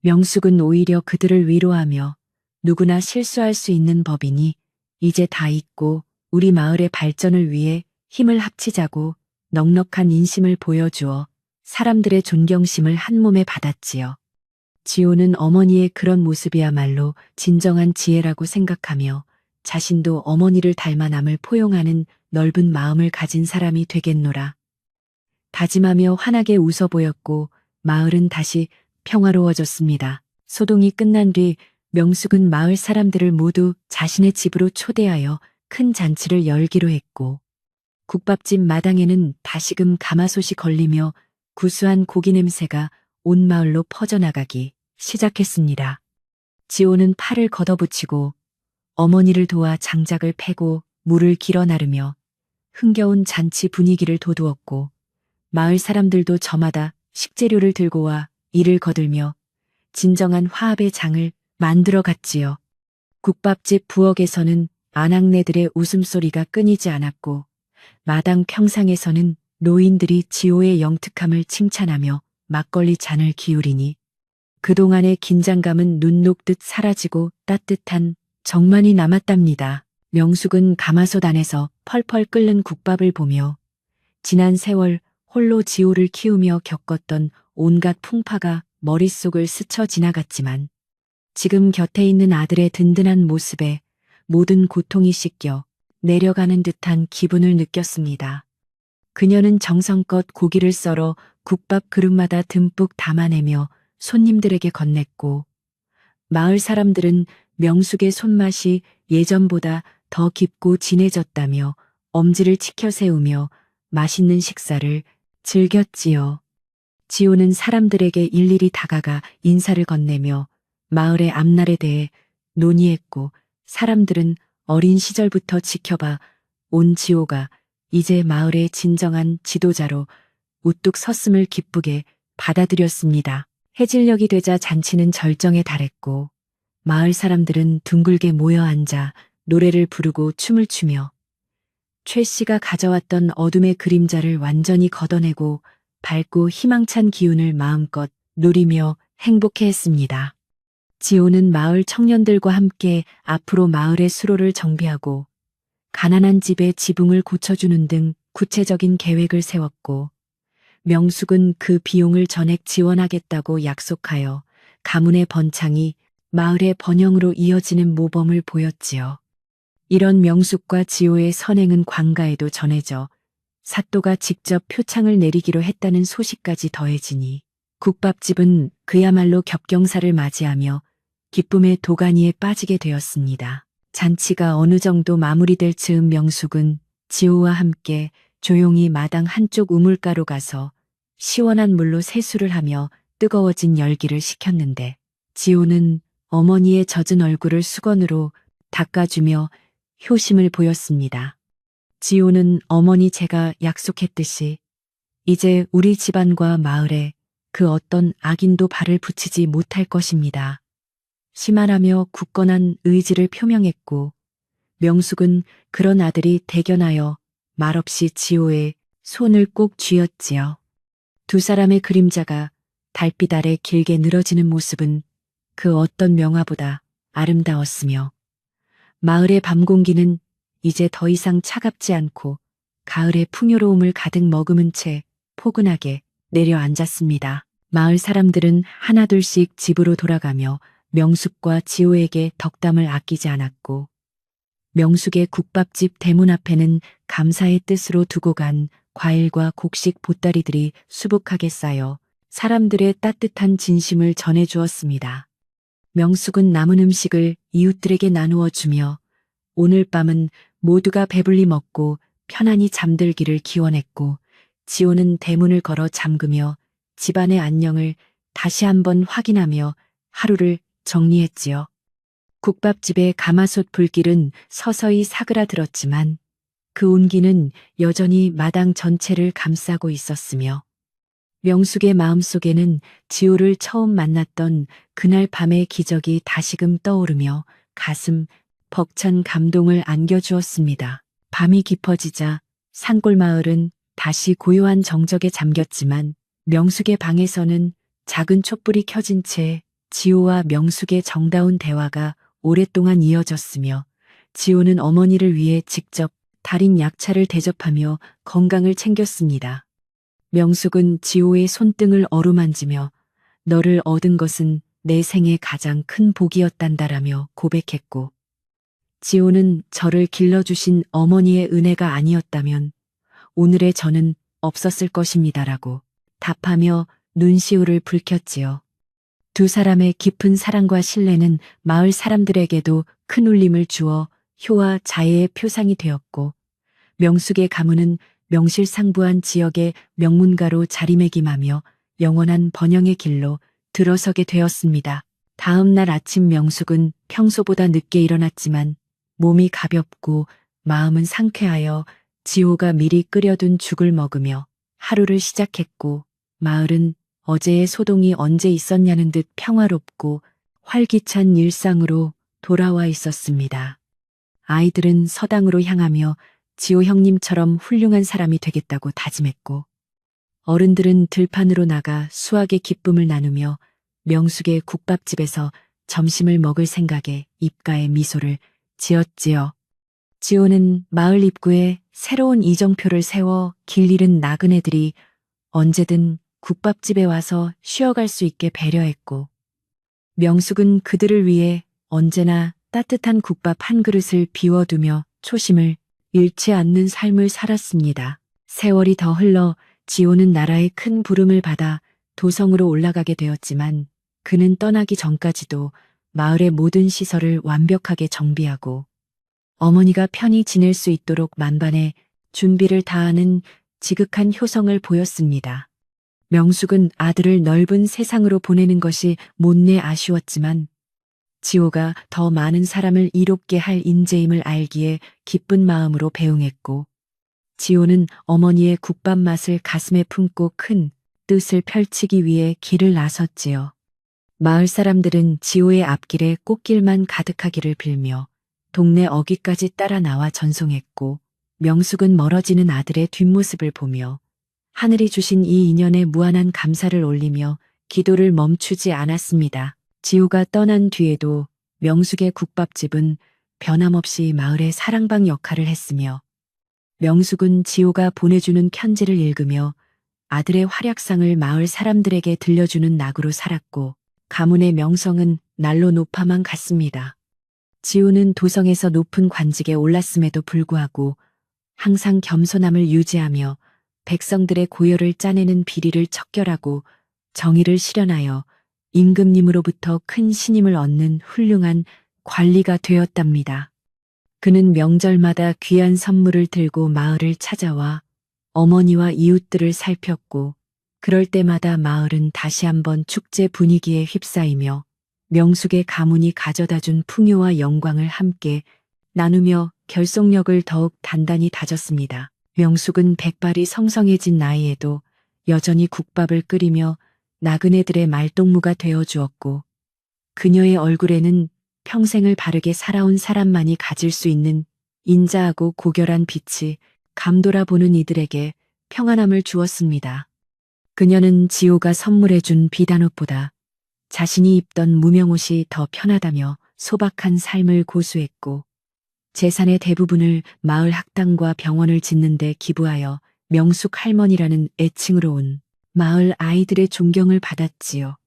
명숙은 오히려 그들을 위로하며 누구나 실수할 수 있는 법이니 이제 다 잊고 우리 마을의 발전을 위해 힘을 합치자고 넉넉한 인심을 보여주어 사람들의 존경심을 한몸에 받았지요. 지호는 어머니의 그런 모습이야말로 진정한 지혜라고 생각하며 자신도 어머니를 닮아 남을 포용하는 넓은 마음을 가진 사람이 되겠노라. 다짐하며 환하게 웃어 보였고 마을은 다시 평화로워졌습니다. 소동이 끝난 뒤 명숙은 마을 사람들을 모두 자신의 집으로 초대하여 큰 잔치를 열기로 했고 국밥집 마당에는 다시금 가마솥이 걸리며 구수한 고기 냄새가 온 마을로 퍼져나가기 시작했습니다. 지호는 팔을 걷어붙이고 어머니를 도와 장작을 패고 물을 길어 나르며 흥겨운 잔치 분위기를 돋우었고 마을 사람들도 저마다 식재료를 들고 와 이를 거들며 진정한 화합의 장을 만들어 갔지요. 국밥집 부엌에서는 아낙네들의 웃음소리가 끊이지 않았고 마당 평상에서는 노인들이 지호의 영특함을 칭찬하며 막걸리 잔을 기울이니 그동안의 긴장감은 눈 녹듯 사라지고 따뜻한 정만이 남았답니다. 명숙은 가마솥 안에서 펄펄 끓는 국밥을 보며 지난 세월 홀로 지호를 키우며 겪었던 온갖 풍파가 머릿속을 스쳐 지나갔지만 지금 곁에 있는 아들의 든든한 모습에 모든 고통이 씻겨 내려가는 듯한 기분을 느꼈습니다. 그녀는 정성껏 고기를 썰어 국밥 그릇마다 듬뿍 담아내며 손님들에게 건넸고 마을 사람들은 명숙의 손맛이 예전보다 더 깊고 진해졌다며 엄지를 치켜 세우며 맛있는 식사를 즐겼지요. 지호는 사람들에게 일일이 다가가 인사를 건네며 마을의 앞날에 대해 논의했고 사람들은 어린 시절부터 지켜봐 온 지호가 이제 마을의 진정한 지도자로 우뚝 섰음을 기쁘게 받아들였습니다. 해질녘이 되자 잔치는 절정에 달했고 마을 사람들은 둥글게 모여 앉아 노래를 부르고 춤을 추며 최 씨가 가져왔던 어둠의 그림자를 완전히 걷어내고 밝고 희망찬 기운을 마음껏 누리며 행복해했습니다. 지호는 마을 청년들과 함께 앞으로 마을의 수로를 정비하고 가난한 집의 지붕을 고쳐주는 등 구체적인 계획을 세웠고 명숙은 그 비용을 전액 지원하겠다고 약속하여 가문의 번창이 마을의 번영으로 이어지는 모범을 보였지요. 이런 명숙과 지호의 선행은 관가에도 전해져 사또가 직접 표창을 내리기로 했다는 소식까지 더해지니 국밥집은 그야말로 겹경사를 맞이하며 기쁨의 도가니에 빠지게 되었습니다. 잔치가 어느 정도 마무리될 즈음 명숙은 지호와 함께 조용히 마당 한쪽 우물가로 가서 시원한 물로 세수를 하며 뜨거워진 열기를 식혔는데 지호는 어머니의 젖은 얼굴을 수건으로 닦아주며 효심을 보였습니다. 지호는 어머니 제가 약속했듯이 이제 우리 집안과 마을에 그 어떤 악인도 발을 붙이지 못할 것입니다. 시만하며 굳건한 의지를 표명했고 명숙은 그런 아들이 대견하여 말없이 지호의 손을 꼭 쥐었지요. 두 사람의 그림자가 달빛 아래 길게 늘어지는 모습은 그 어떤 명화보다 아름다웠으며 마을의 밤 공기는 이제 더 이상 차갑지 않고 가을의 풍요로움을 가득 머금은 채 포근하게 내려앉았습니다. 마을 사람들은 하나둘씩 집으로 돌아가며 명숙과 지호에게 덕담을 아끼지 않았고 명숙의 국밥집 대문 앞에는 감사의 뜻으로 두고 간 과일과 곡식 보따리들이 수북하게 쌓여 사람들의 따뜻한 진심을 전해주었습니다. 명숙은 남은 음식을 이웃들에게 나누어 주며 오늘 밤은 모두가 배불리 먹고 편안히 잠들기를 기원했고 지호는 대문을 걸어 잠그며 집안의 안녕을 다시 한번 확인하며 하루를 정리했지요. 국밥집의 가마솥 불길은 서서히 사그라들었지만 그 온기는 여전히 마당 전체를 감싸고 있었으며 명숙의 마음속에는 지호를 처음 만났던 그날 밤의 기적이 다시금 떠오르며 가슴 벅찬 감동을 안겨주었습니다. 밤이 깊어지자 산골마을은 다시 고요한 정적에 잠겼지만 명숙의 방에서는 작은 촛불이 켜진 채 지호와 명숙의 정다운 대화가 오랫동안 이어졌으며 지호는 어머니를 위해 직접 달인 약차를 대접하며 건강을 챙겼습니다. 명숙은 지호의 손등을 어루만지며 너를 얻은 것은 내 생의 가장 큰 복이었단다라며 고백했고 지호는 저를 길러주신 어머니의 은혜가 아니었다면 오늘의 저는 없었을 것입니다라고 답하며 눈시울을 붉혔지요. 두 사람의 깊은 사랑과 신뢰는 마을 사람들에게도 큰 울림을 주어 효와 자애의 표상이 되었고 명숙의 가문은 명실상부한 지역의 명문가로 자리매김하며 영원한 번영의 길로 들어서게 되었습니다. 다음 날 아침 명숙은 평소보다 늦게 일어났지만 몸이 가볍고 마음은 상쾌하여 지호가 미리 끓여둔 죽을 먹으며 하루를 시작했고 마을은 어제의 소동이 언제 있었냐는 듯 평화롭고 활기찬 일상으로 돌아와 있었습니다. 아이들은 서당으로 향하며 지호 형님처럼 훌륭한 사람이 되겠다고 다짐했고 어른들은 들판으로 나가 수학의 기쁨을 나누며 명숙의 국밥집에서 점심을 먹을 생각에 입가에 미소를 지었지요. 지호는 마을 입구에 새로운 이정표를 세워 길 잃은 나그네들이 언제든 국밥집에 와서 쉬어갈 수 있게 배려했고 명숙은 그들을 위해 언제나 따뜻한 국밥 한 그릇을 비워두며 초심을 잃지 않는 삶을 살았습니다. 세월이 더 흘러 지호는 나라의 큰 부름을 받아 도성으로 올라가게 되었지만 그는 떠나기 전까지도 마을의 모든 시설을 완벽하게 정비하고 어머니가 편히 지낼 수 있도록 만반의 준비를 다하는 지극한 효성을 보였습니다. 명숙은 아들을 넓은 세상으로 보내는 것이 못내 아쉬웠지만 지호가 더 많은 사람을 이롭게 할 인재임을 알기에 기쁜 마음으로 배웅했고 지호는 어머니의 국밥 맛을 가슴에 품고 큰 뜻을 펼치기 위해 길을 나섰지요. 마을 사람들은 지호의 앞길에 꽃길만 가득하기를 빌며 동네 어귀까지 따라 나와 전송했고 명숙은 멀어지는 아들의 뒷모습을 보며 하늘이 주신 이 인연에 무한한 감사를 올리며 기도를 멈추지 않았습니다. 지호가 떠난 뒤에도 명숙의 국밥집은 변함없이 마을의 사랑방 역할을 했으며 명숙은 지호가 보내주는 편지를 읽으며 아들의 활약상을 마을 사람들에게 들려주는 낙으로 살았고 가문의 명성은 날로 높아만 갔습니다. 지호는 도성에서 높은 관직에 올랐음에도 불구하고 항상 겸손함을 유지하며 백성들의 고열을 짜내는 비리를 척결하고 정의를 실현하여 임금님으로부터 큰 신임을 얻는 훌륭한 관리가 되었답니다. 그는 명절마다 귀한 선물을 들고 마을을 찾아와 어머니와 이웃들을 살폈고 그럴 때마다 마을은 다시 한번 축제 분위기에 휩싸이며 명숙의 가문이 가져다준 풍요와 영광을 함께 나누며 결속력을 더욱 단단히 다졌습니다. 명숙은 백발이 성성해진 나이에도 여전히 국밥을 끓이며 나그네들의 말동무가 되어 주었고 그녀의 얼굴에는 평생을 바르게 살아온 사람만이 가질 수 있는 인자하고 고결한 빛이 감돌아 보는 이들에게 평안함을 주었습니다. 그녀는 지호가 선물해준 비단옷보다 자신이 입던 무명옷이 더 편하다며 소박한 삶을 고수했고 재산의 대부분을 마을 학당과 병원을 짓는 데 기부하여 명숙 할머니라는 애칭으로 온 마을 아이들의 존경을 받았지요.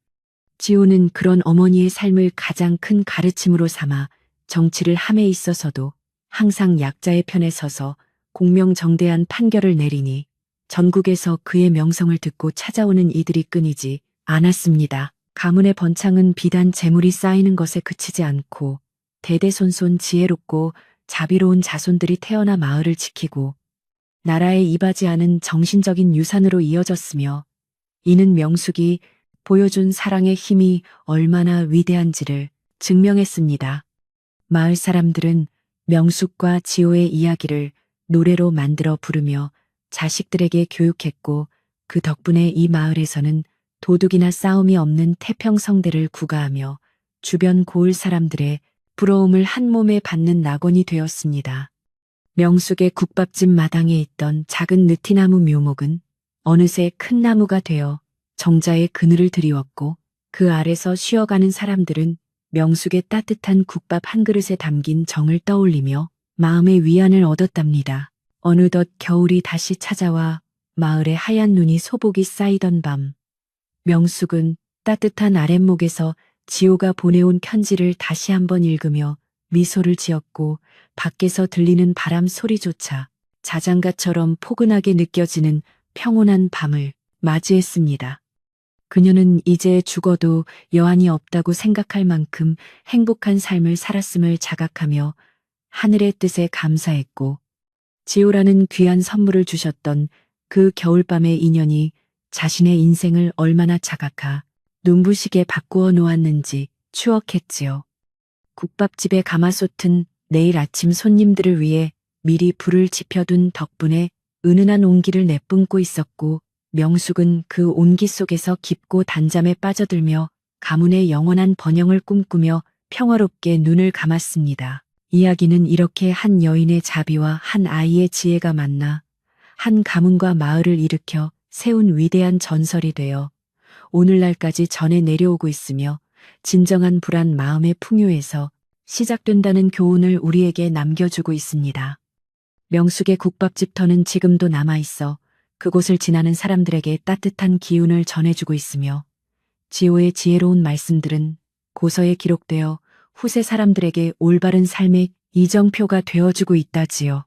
지호는 그런 어머니의 삶을 가장 큰 가르침으로 삼아 정치를 함에 있어서도 항상 약자의 편에 서서 공명정대한 판결을 내리니 전국에서 그의 명성을 듣고 찾아오는 이들이 끊이지 않았습니다. 가문의 번창은 비단 재물이 쌓이는 것에 그치지 않고 대대손손 지혜롭고 자비로운 자손들이 태어나 마을을 지키고 나라에 이바지하는 정신적인 유산으로 이어졌으며 이는 명숙이 보여준 사랑의 힘이 얼마나 위대한지를 증명했습니다. 마을 사람들은 명숙과 지호의 이야기를 노래로 만들어 부르며 자식들에게 교육했고 그 덕분에 이 마을에서는 도둑이나 싸움이 없는 태평성대를 구가하며 주변 고을 사람들의 부러움을 한 몸에 받는 낙원이 되었습니다. 명숙의 국밥집 마당에 있던 작은 느티나무 묘목은 어느새 큰 나무가 되어 정자의 그늘을 드리웠고 그 아래서 쉬어가는 사람들은 명숙의 따뜻한 국밥 한 그릇에 담긴 정을 떠올리며 마음의 위안을 얻었답니다. 어느덧 겨울이 다시 찾아와 마을에 하얀 눈이 소복이 쌓이던 밤 명숙은 따뜻한 아랫목에서 지호가 보내온 편지를 다시 한번 읽으며 미소를 지었고 밖에서 들리는 바람 소리조차 자장가처럼 포근하게 느껴지는 평온한 밤을 맞이했습니다. 그녀는 이제 죽어도 여한이 없다고 생각할 만큼 행복한 삶을 살았음을 자각하며 하늘의 뜻에 감사했고 지호라는 귀한 선물을 주셨던 그 겨울밤의 인연이 자신의 인생을 얼마나 자각하 눈부시게 바꾸어 놓았는지 추억했지요. 국밥집의 가마솥은 내일 아침 손님들을 위해 미리 불을 지펴둔 덕분에 은은한 온기를 내뿜고 있었고 명숙은 그 온기 속에서 깊고 단잠에 빠져들며 가문의 영원한 번영을 꿈꾸며 평화롭게 눈을 감았습니다. 이야기는 이렇게 한 여인의 자비와 한 아이의 지혜가 만나 한 가문과 마을을 일으켜 세운 위대한 전설이 되어 오늘날까지 전해 내려오고 있으며 진정한 불안 마음의 풍요에서 시작된다는 교훈을 우리에게 남겨주고 있습니다. 명숙의 국밥집터는 지금도 남아있어 그곳을 지나는 사람들에게 따뜻한 기운을 전해주고 있으며 지호의 지혜로운 말씀들은 고서에 기록되어 후세 사람들에게 올바른 삶의 이정표가 되어주고 있다지요.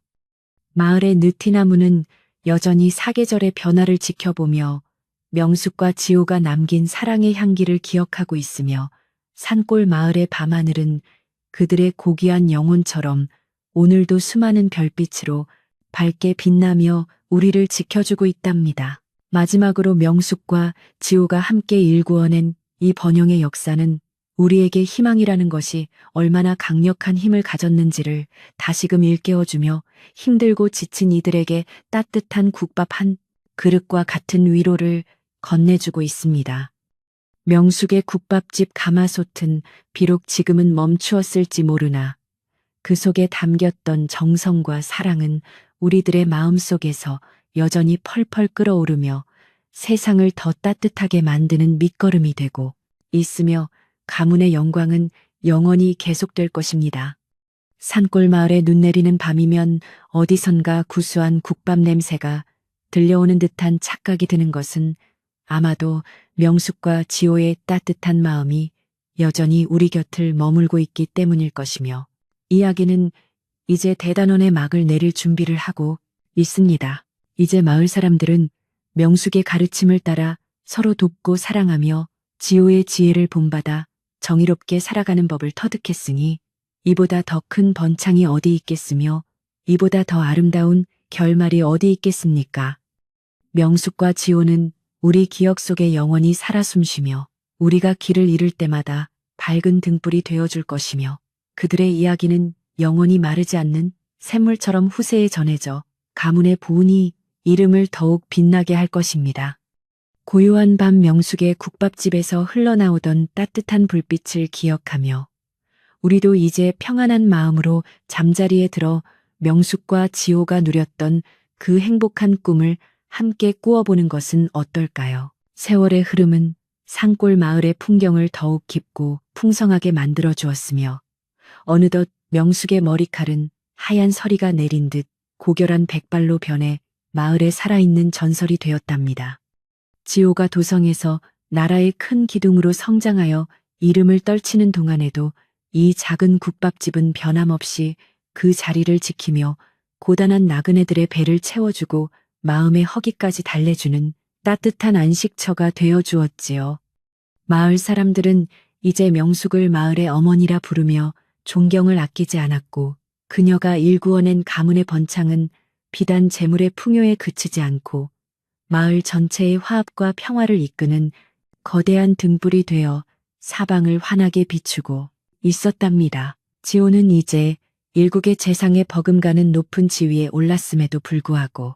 마을의 느티나무는 여전히 사계절의 변화를 지켜보며 명숙과 지호가 남긴 사랑의 향기를 기억하고 있으며 산골 마을의 밤하늘은 그들의 고귀한 영혼처럼 오늘도 수많은 별빛으로 밝게 빛나며 우리를 지켜주고 있답니다. 마지막으로 명숙과 지호가 함께 일구어낸 이 번영의 역사는 우리에게 희망이라는 것이 얼마나 강력한 힘을 가졌는지를 다시금 일깨워주며 힘들고 지친 이들에게 따뜻한 국밥 한 그릇과 같은 위로를 건네주고 있습니다. 명숙의 국밥집 가마솥은 비록 지금은 멈추었을지 모르나 그 속에 담겼던 정성과 사랑은 우리들의 마음속에서 여전히 펄펄 끓어오르며 세상을 더 따뜻하게 만드는 밑거름이 되고 있으며 가문의 영광은 영원히 계속될 것입니다. 산골 마을에 눈 내리는 밤이면 어디선가 구수한 국밥 냄새가 들려오는 듯한 착각이 드는 것은 아마도 명숙과 지호의 따뜻한 마음이 여전히 우리 곁을 머물고 있기 때문일 것이며, 이야기는 이제 대단원의 막을 내릴 준비를 하고 있습니다. 이제 마을 사람들은 명숙의 가르침을 따라 서로 돕고 사랑하며 지호의 지혜를 본받아 정의롭게 살아가는 법을 터득했으니, 이보다 더 큰 번창이 어디 있겠으며 이보다 더 아름다운 결말이 어디 있겠습니까? 명숙과 지호는 우리 기억 속에 영원히 살아 숨쉬며 우리가 길을 잃을 때마다 밝은 등불이 되어줄 것이며, 그들의 이야기는 영원히 마르지 않는 샘물처럼 후세에 전해져 가문의 부운이 이름을 더욱 빛나게 할 것입니다. 고요한 밤 명숙의 국밥집에서 흘러나오던 따뜻한 불빛을 기억하며 우리도 이제 평안한 마음으로 잠자리에 들어 명숙과 지호가 누렸던 그 행복한 꿈을 함께 꾸어보는 것은 어떨까요? 세월의 흐름은 산골 마을의 풍경을 더욱 깊고 풍성하게 만들어 주었으며, 어느덧 명숙의 머리칼은 하얀 서리가 내린 듯 고결한 백발로 변해 마을에 살아있는 전설이 되었답니다. 지호가 도성에서 나라의 큰 기둥으로 성장하여 이름을 떨치는 동안에도 이 작은 국밥집은 변함없이 그 자리를 지키며 고단한 나그네들의 배를 채워주고 마음의 허기까지 달래주는 따뜻한 안식처가 되어 주었지요. 마을 사람들은 이제 명숙을 마을의 어머니라 부르며 존경을 아끼지 않았고, 그녀가 일구어낸 가문의 번창은 비단 재물의 풍요에 그치지 않고 마을 전체의 화합과 평화를 이끄는 거대한 등불이 되어 사방을 환하게 비추고 있었답니다. 지호는 이제 일국의 재상에 버금가는 높은 지위에 올랐음에도 불구하고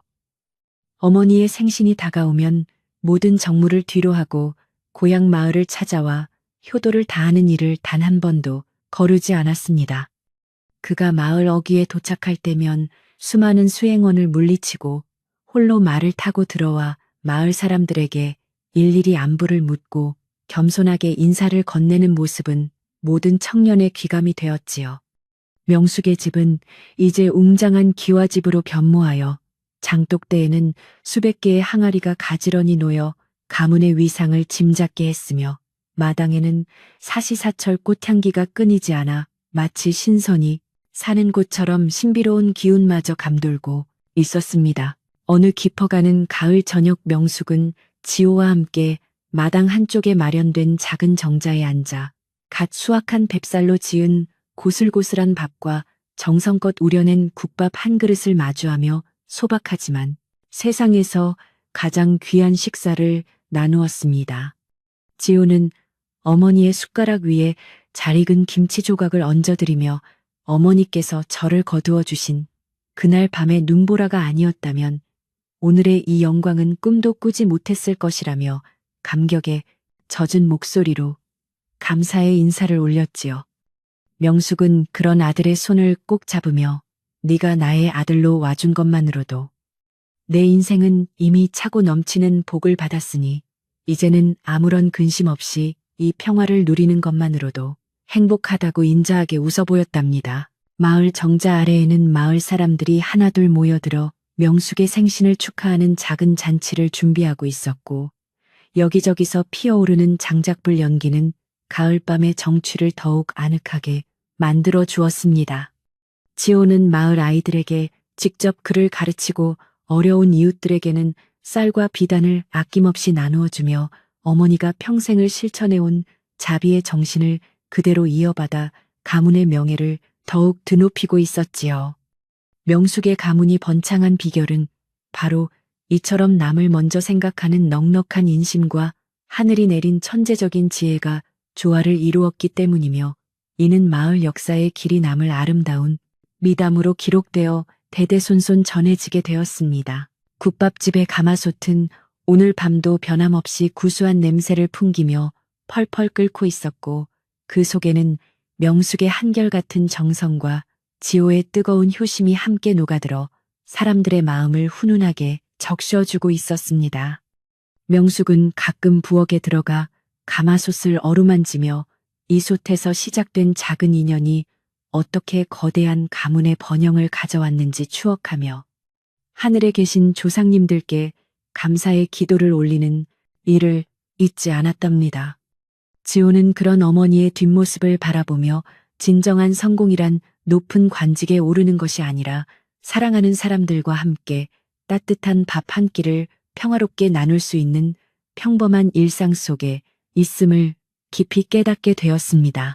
어머니의 생신이 다가오면 모든 정무를 뒤로하고 고향 마을을 찾아와 효도를 다하는 일을 단 한 번도 거르지 않았습니다. 그가 마을 어귀에 도착할 때면 수많은 수행원을 물리치고 홀로 말을 타고 들어와 마을 사람들에게 일일이 안부를 묻고 겸손하게 인사를 건네는 모습은 모든 청년의 귀감이 되었지요. 명숙의 집은 이제 웅장한 기와집으로 변모하여 장독대에는 수백 개의 항아리가 가지런히 놓여 가문의 위상을 짐작게 했으며, 마당에는 사시사철 꽃향기가 끊이지 않아 마치 신선이 사는 곳처럼 신비로운 기운마저 감돌고 있었습니다. 어느 깊어가는 가을 저녁 명숙은 지호와 함께 마당 한쪽에 마련된 작은 정자에 앉아 갓 수확한 뱃살로 지은 고슬고슬한 밥과 정성껏 우려낸 국밥 한 그릇을 마주하며 소박하지만 세상에서 가장 귀한 식사를 나누었습니다. 지호는 어머니의 숟가락 위에 잘 익은 김치 조각을 얹어드리며 어머니께서 저를 거두어 주신 그날 밤의 눈보라가 아니었다면 오늘의 이 영광은 꿈도 꾸지 못했을 것이라며 감격에 젖은 목소리로 감사의 인사를 올렸지요. 명숙은 그런 아들의 손을 꼭 잡으며 네가 나의 아들로 와준 것만으로도 내 인생은 이미 차고 넘치는 복을 받았으니 이제는 아무런 근심 없이 이 평화를 누리는 것만으로도 행복하다고 인자하게 웃어 보였답니다. 마을 정자 아래에는 마을 사람들이 하나둘 모여들어 명숙의 생신을 축하하는 작은 잔치를 준비하고 있었고, 여기저기서 피어오르는 장작불 연기는 가을밤의 정취를 더욱 아늑하게 만들어 주었습니다. 지호는 마을 아이들에게 직접 글을 가르치고 어려운 이웃들에게는 쌀과 비단을 아낌없이 나누어주며 어머니가 평생을 실천해온 자비의 정신을 그대로 이어받아 가문의 명예를 더욱 드높이고 있었지요. 명숙의 가문이 번창한 비결은 바로 이처럼 남을 먼저 생각하는 넉넉한 인심과 하늘이 내린 천재적인 지혜가 조화를 이루었기 때문이며, 이는 마을 역사에 길이 남을 아름다운 미담으로 기록되어 대대손손 전해지게 되었습니다. 국밥집의 가마솥은 오늘 밤도 변함없이 구수한 냄새를 풍기며 펄펄 끓고 있었고, 그 속에는 명숙의 한결같은 정성과 지호의 뜨거운 효심이 함께 녹아들어 사람들의 마음을 훈훈하게 적셔주고 있었습니다. 명숙은 가끔 부엌에 들어가 가마솥을 어루만지며 이 솥에서 시작된 작은 인연이 어떻게 거대한 가문의 번영을 가져왔는지 추억하며 하늘에 계신 조상님들께 감사의 기도를 올리는 이를 잊지 않았답니다. 지호는 그런 어머니의 뒷모습을 바라보며 진정한 성공이란 높은 관직에 오르는 것이 아니라 사랑하는 사람들과 함께 따뜻한 밥 한 끼를 평화롭게 나눌 수 있는 평범한 일상 속에 있음을 깊이 깨닫게 되었습니다.